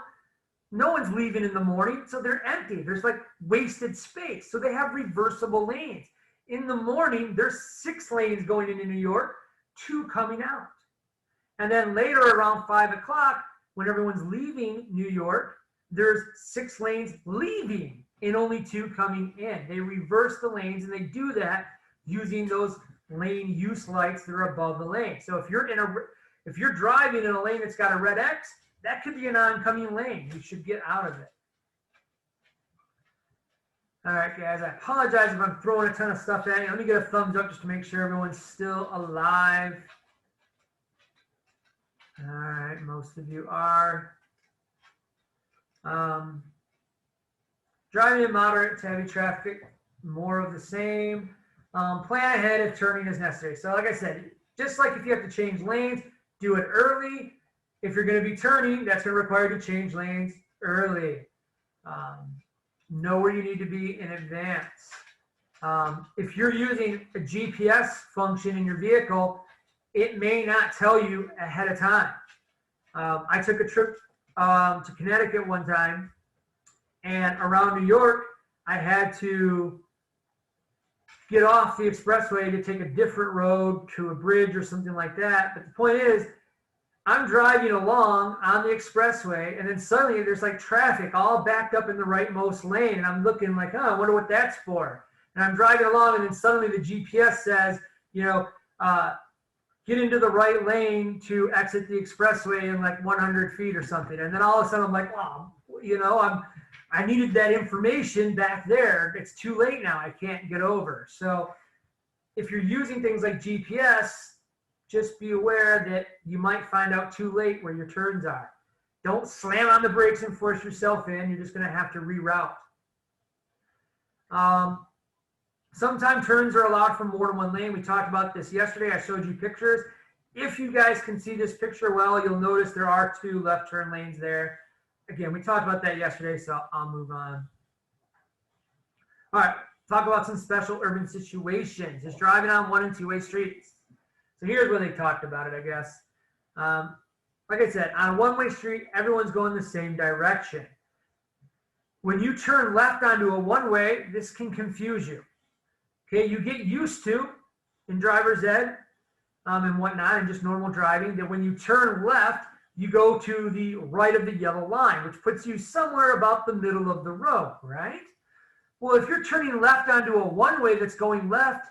S1: no one's leaving in the morning, so they're empty. There's like wasted space. So they have reversible lanes. In the morning, there's 6 lanes going into New York, 2 coming out. And then later around 5 o'clock, when everyone's leaving New York, there's 6 lanes leaving and only 2 coming in. They reverse the lanes, and they do that using those lane use lights that are above the lane. So if you're driving in a lane that's got a red X, that could be an oncoming lane. You should get out of it. All right, guys, I apologize if I'm throwing a ton of stuff at you. Let me get a thumbs up just to make sure everyone's still alive. All right, most of you are. Driving in moderate to heavy traffic, more of the same. Plan ahead if turning is necessary. So like I said, just like if you have to change lanes, do it early. If you're going to be turning, that's going to require you to change lanes early. Know where you need to be in advance. If you're using a GPS function in your vehicle, it may not tell you ahead of time. I took a trip to Connecticut one time, and around New York, I had to get off the expressway to take a different road to a bridge or something like that. But the point is, I'm driving along on the expressway, and then suddenly there's like traffic all backed up in the rightmost lane, and I'm looking like, oh, I wonder what that's for. And I'm driving along, and then suddenly the GPS says, get into the right lane to exit the expressway in like 100 feet or something. And then all of a sudden I'm like, wow, I needed that information back there. It's too late now. I can't get over. So if you're using things like GPS, just be aware that you might find out too late where your turns are. Don't slam on the brakes and force yourself in. You're just going to have to reroute. Sometimes turns are allowed from more than one lane. We talked about this yesterday. I showed you pictures. If you guys can see this picture well, you'll notice there are 2 left turn lanes there. Again, we talked about that yesterday, so I'll move on. All right, talk about some special urban situations. Just driving on 1- and 2-way streets. So here's where they talked about it, I guess. Like I said, on a 1-way street, everyone's going the same direction. When you turn left onto a 1-way, this can confuse you. Okay, you get used to, in driver's ed and whatnot, and just normal driving, that when you turn left, you go to the right of the yellow line, which puts you somewhere about the middle of the road, right? Well, if you're turning left onto a 1-way that's going left,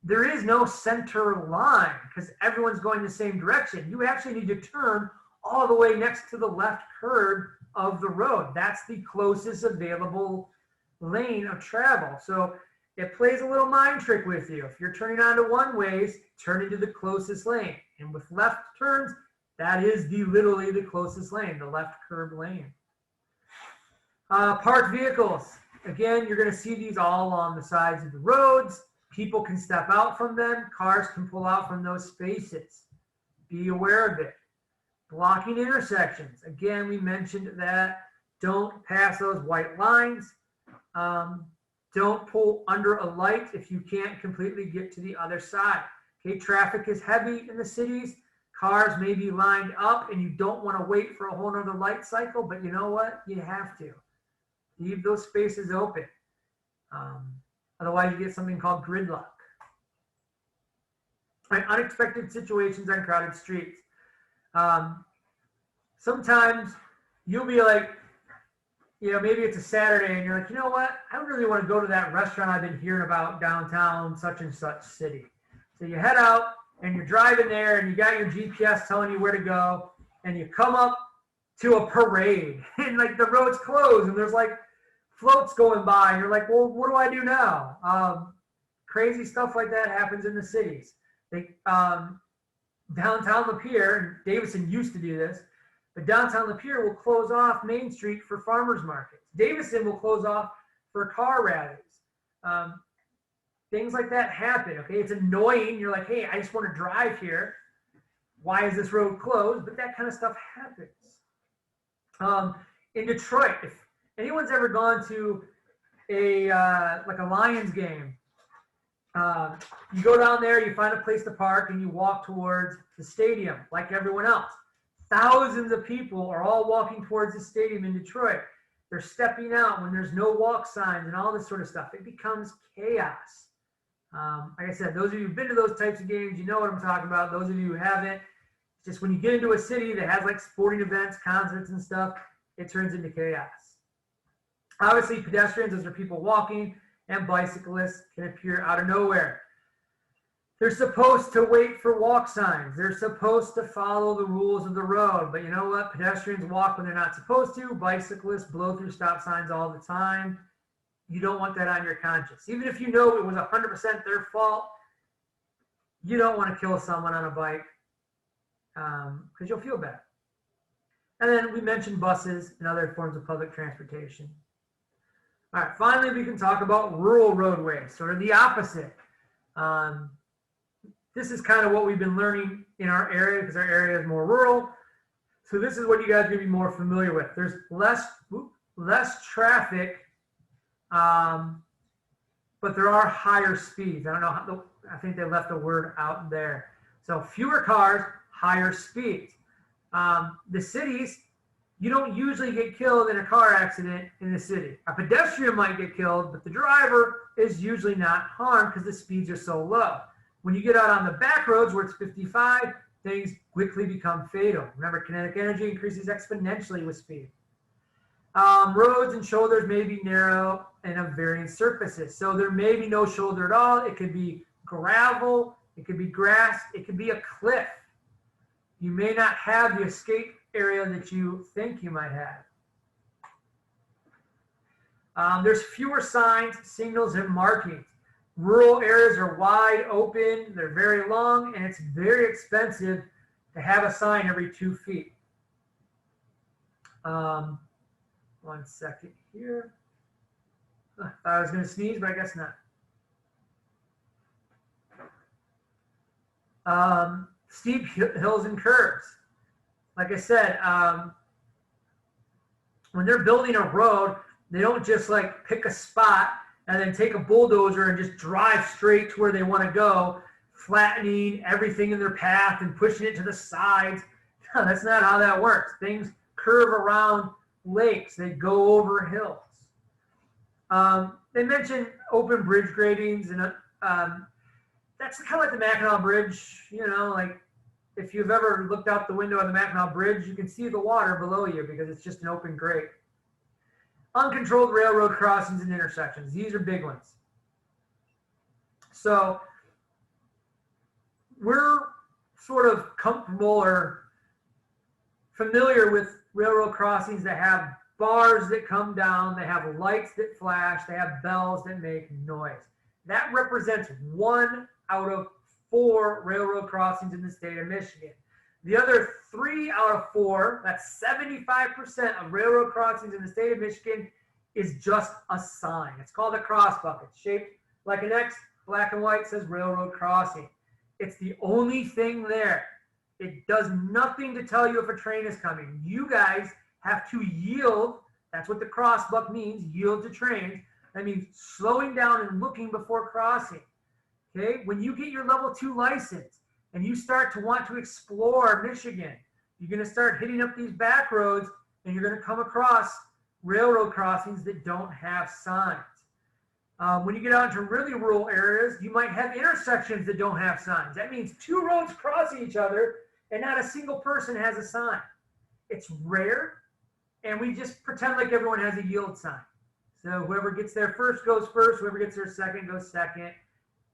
S1: there is no center line because everyone's going the same direction. You actually need to turn all the way next to the left curb of the road. That's the closest available lane of travel. So it plays a little mind trick with you. If you're turning onto 1-ways, turn into the closest lane. And with left turns, that is literally the closest lane, the left curb lane. Parked vehicles. Again, you're going to see these all along the sides of the roads. People can step out from them. Cars can pull out from those spaces. Be aware of it. Blocking intersections. Again, we mentioned that. Don't pass those white lines. Don't pull under a light if you can't completely get to the other side. Okay, traffic is heavy in the cities. Cars may be lined up and you don't want to wait for a whole nother light cycle, but you know what? You have to. Leave those spaces open. Otherwise, you get something called gridlock. Right, unexpected situations on crowded streets. Sometimes you'll be like, maybe it's a Saturday and you're like, you know what? I don't really want to go to that restaurant I've been hearing about downtown such and such city. So you head out and you're driving there and you got your GPS telling you where to go and you come up to a parade and like the road's closed and there's like floats going by and you're like, well, what do I do now? Crazy stuff like that happens in the cities. Downtown Lapeer, and Davison used to do this, but downtown Lapeer will close off Main Street for farmers markets. Davison will close off for car rallies. Things like that happen, okay? It's annoying. You're like, hey, I just want to drive here. Why is this road closed? But that kind of stuff happens. In Detroit, if anyone's ever gone to like a Lions game, You go down there, you find a place to park, and you walk towards the stadium like everyone else. Thousands of people are all walking towards the stadium in Detroit. They're stepping out when there's no walk signs and all this sort of stuff. It becomes chaos. Like I said, those of you who've been to those types of games, you know what I'm talking about. Those of you who haven't, just when you get into a city that has like sporting events, concerts and stuff, it turns into chaos. Obviously, pedestrians, those are people walking, and bicyclists can appear out of nowhere. They're supposed to wait for walk signs. They're supposed to follow the rules of the road. But you know what? Pedestrians walk when they're not supposed to. Bicyclists blow through stop signs all the time. You don't want that on your conscience. Even if you know it was 100% their fault, you don't want to kill someone on a bike because you'll feel bad. And then we mentioned buses and other forms of public transportation. All right, finally, we can talk about rural roadways, sort of the opposite. This is kind of what we've been learning in our area because our area is more rural. So this is what you guys are going to be more familiar with. There's less traffic, but there are higher speeds. I don't know, I think they left a word out there. So fewer cars, higher speeds. The cities, you don't usually get killed in a car accident in the city. A pedestrian might get killed, but the driver is usually not harmed because the speeds are so low. When you get out on the back roads where it's 55, things quickly become fatal. Remember, kinetic energy increases exponentially with speed. Roads and shoulders may be narrow and of varying surfaces. So there may be no shoulder at all. It could be gravel, it could be grass, it could be a cliff. You may not have the escape area that you think you might have. There's fewer signs, signals, and markings. Rural areas are wide open, they're very long, and it's very expensive to have a sign every 2 feet. 1 second here. I thought I was going to sneeze, but I guess not. Steep hills and curves. Like I said, when they're building a road, they don't just like pick a spot and then take a bulldozer and just drive straight to where they want to go, flattening everything in their path and pushing it to the sides. No, that's not how that works. Things curve around lakes. They go over hills. They mentioned open bridge gratings, and that's kind of like the Mackinac Bridge. You know, like if you've ever looked out the window of the Mackinac Bridge, you can see the water below you because it's just an open grate. Uncontrolled railroad crossings and intersections. These are big ones. So we're sort of comfortable or familiar with railroad crossings that have bars that come down, they have lights that flash, they have bells that make noise. That represents 1 out of 4 railroad crossings in the state of Michigan. The other 3 out of 4, that's 75% of railroad crossings in the state of Michigan, is just a sign. It's called a cross bucket, shaped like an X, black and white, says railroad crossing. It's the only thing there. It does nothing to tell you if a train is coming. You guys have to yield. That's what the cross buck means, yield to trains. That means slowing down and looking before crossing. Okay, when you get your level 2 license and you start to want to explore Michigan, you're going to start hitting up these back roads and you're going to come across railroad crossings that don't have signs. When you get out into really rural areas, you might have intersections that don't have signs. That means 2 roads crossing each other and not a single person has a sign. It's rare, and we just pretend like everyone has a yield sign. So whoever gets there first goes first, whoever gets there second goes second.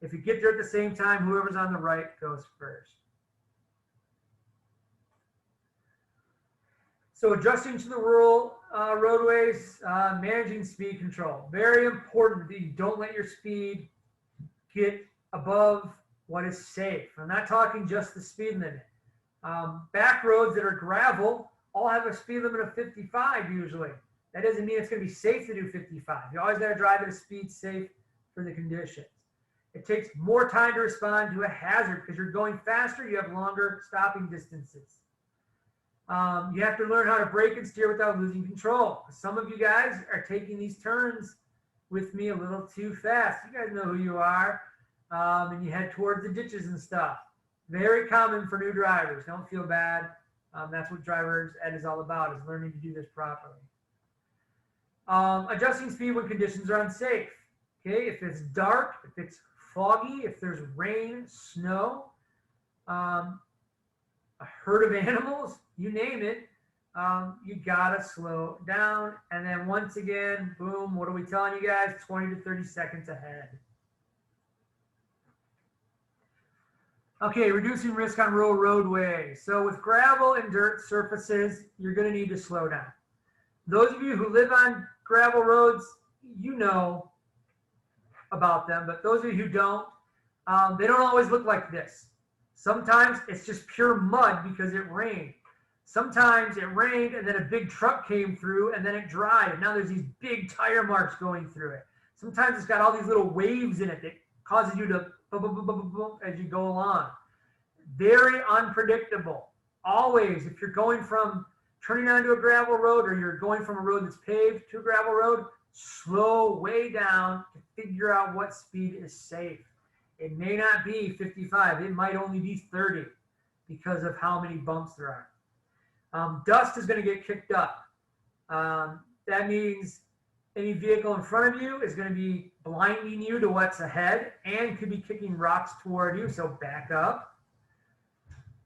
S1: If you get there at the same time, whoever's on the right goes first. So adjusting to the rural roadways, managing speed control. Very important that you don't let your speed get above what is safe. I'm not talking just the speed limit. Back roads that are gravel all have a speed limit of 55 usually. That doesn't mean it's going to be safe to do 55. You always got to drive at a speed safe for the conditions. It takes more time to respond to a hazard because you're going faster, you have longer stopping distances. You have to learn how to brake and steer without losing control. Some of you guys are taking these turns with me a little too fast. You guys know who you are. and you head towards the ditches and stuff. Very common for new drivers. Don't feel bad. That's what driver's ed is all about, is learning to do this properly. Adjusting speed when conditions are unsafe. Okay, if it's dark, if it's foggy, if there's rain, snow, a herd of animals, you name it, you gotta slow down. And then once again, boom, what are we telling you guys? 20 to 30 seconds ahead. Okay, reducing risk on rural roadways. So with gravel and dirt surfaces, you're gonna need to slow down. Those of you who live on gravel roads, you know about them, but those of you who don't, they don't always look like this. Sometimes it's just pure mud because it rained. Sometimes it rained and then a big truck came through and then it dried. And now there's these big tire marks going through it. Sometimes it's got all these little waves in it that causes you to boom, boom, boom, boom, boom, as you go along. Very unpredictable. Always, if you're going from turning onto a gravel road or you're going from a road that's paved to a gravel road, slow way down to figure out what speed is safe. It may not be 55. It might only be 30 because of how many bumps there are. Dust is going to get kicked up. That means any vehicle in front of you is going to be blinding you to what's ahead and could be kicking rocks toward you, so back up.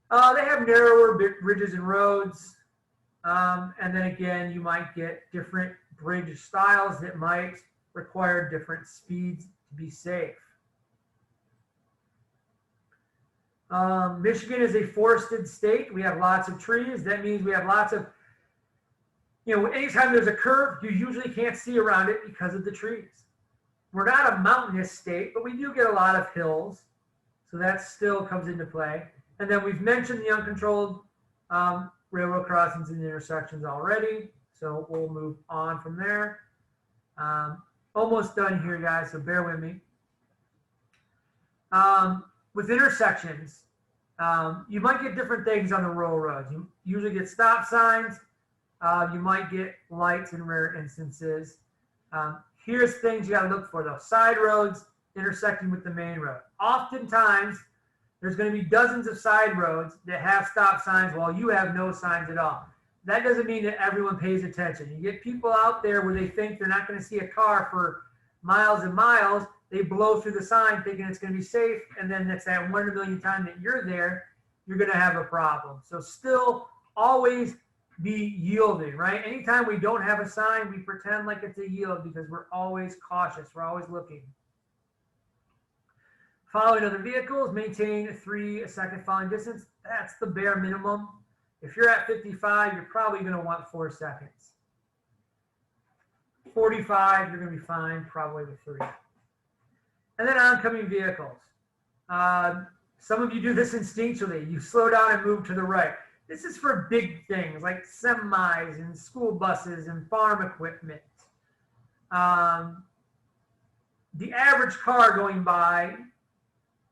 S1: They have narrower bridges and roads. And then again, you might get different bridge styles that might require different speeds to be safe. Michigan is a forested state. We have lots of trees. That means we have lots of, anytime there's a curve, you usually can't see around it because of the trees. We're not a mountainous state, but we do get a lot of hills. So that still comes into play. And then we've mentioned the uncontrolled railroad crossings and intersections already. So we'll move on from there. Almost done here, guys, so bear with me. With intersections, you might get different things on the rural roads. You usually get stop signs. You might get lights in rare instances. Here's things you gotta look for though. Side roads intersecting with the main road. Oftentimes, there's gonna be dozens of side roads that have stop signs while you have no signs at all. That doesn't mean that everyone pays attention. You get people out there where they think they're not gonna see a car for miles and miles. They blow through the sign thinking it's going to be safe, and then it's that 1 in a million time that you're there, you're going to have a problem. So still always be yielding, right? Anytime we don't have a sign, we pretend like it's a yield because we're always cautious. We're always looking. Following other vehicles, maintain a 3-second following distance. That's the bare minimum. If you're at 55, you're probably going to want 4 seconds. 45, you're going to be fine, probably with 3. And then oncoming vehicles. Some of you do this instinctually. You slow down and move to the right. This is for big things like semis and school buses and farm equipment. The average car going by,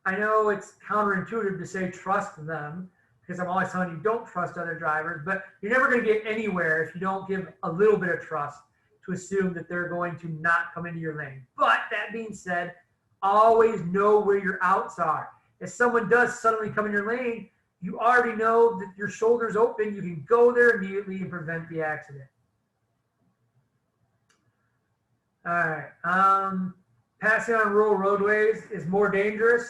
S1: I know it's counterintuitive to say trust them because I'm always telling you don't trust other drivers, but you're never going to get anywhere if you don't give a little bit of trust to assume that they're going to not come into your lane. But that being said, always know where your outs are. If someone does suddenly come in your lane, you already know that your shoulder's open. You can go there immediately and prevent the accident. All right. Passing on rural roadways is more dangerous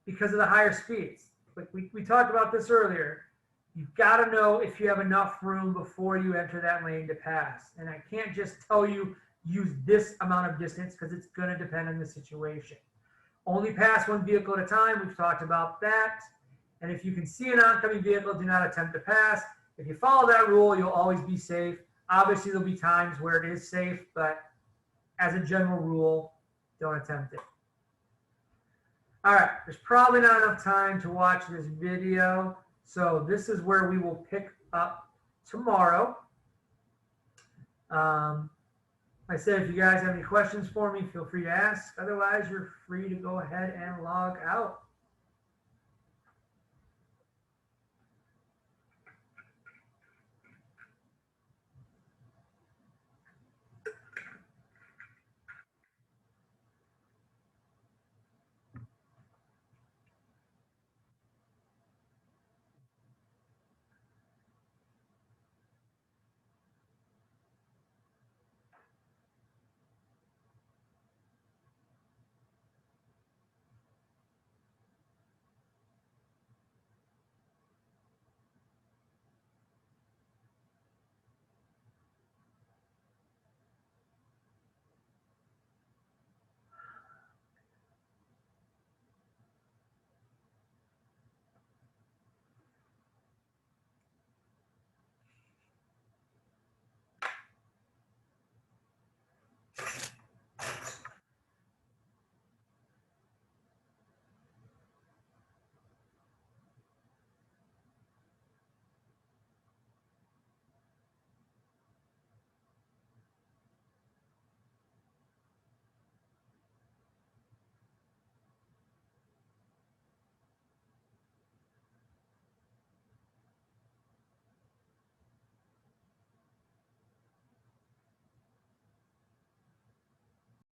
S1: because of the higher speeds. Like we talked about this earlier. You've got to know if you have enough room before you enter that lane to pass. And I can't just tell you use this amount of distance because it's going to depend on the situation. Only pass one vehicle at a time. We've talked about that. And if you can see an oncoming vehicle, do not attempt to pass. If you follow that rule, you'll always be safe. Obviously, there'll be times where it is safe, but as a general rule, don't attempt it. All right, there's probably not enough time to watch this video. So this is where we will pick up tomorrow. I said, if you guys have any questions for me, feel free to ask. Otherwise, you're free to go ahead and log out.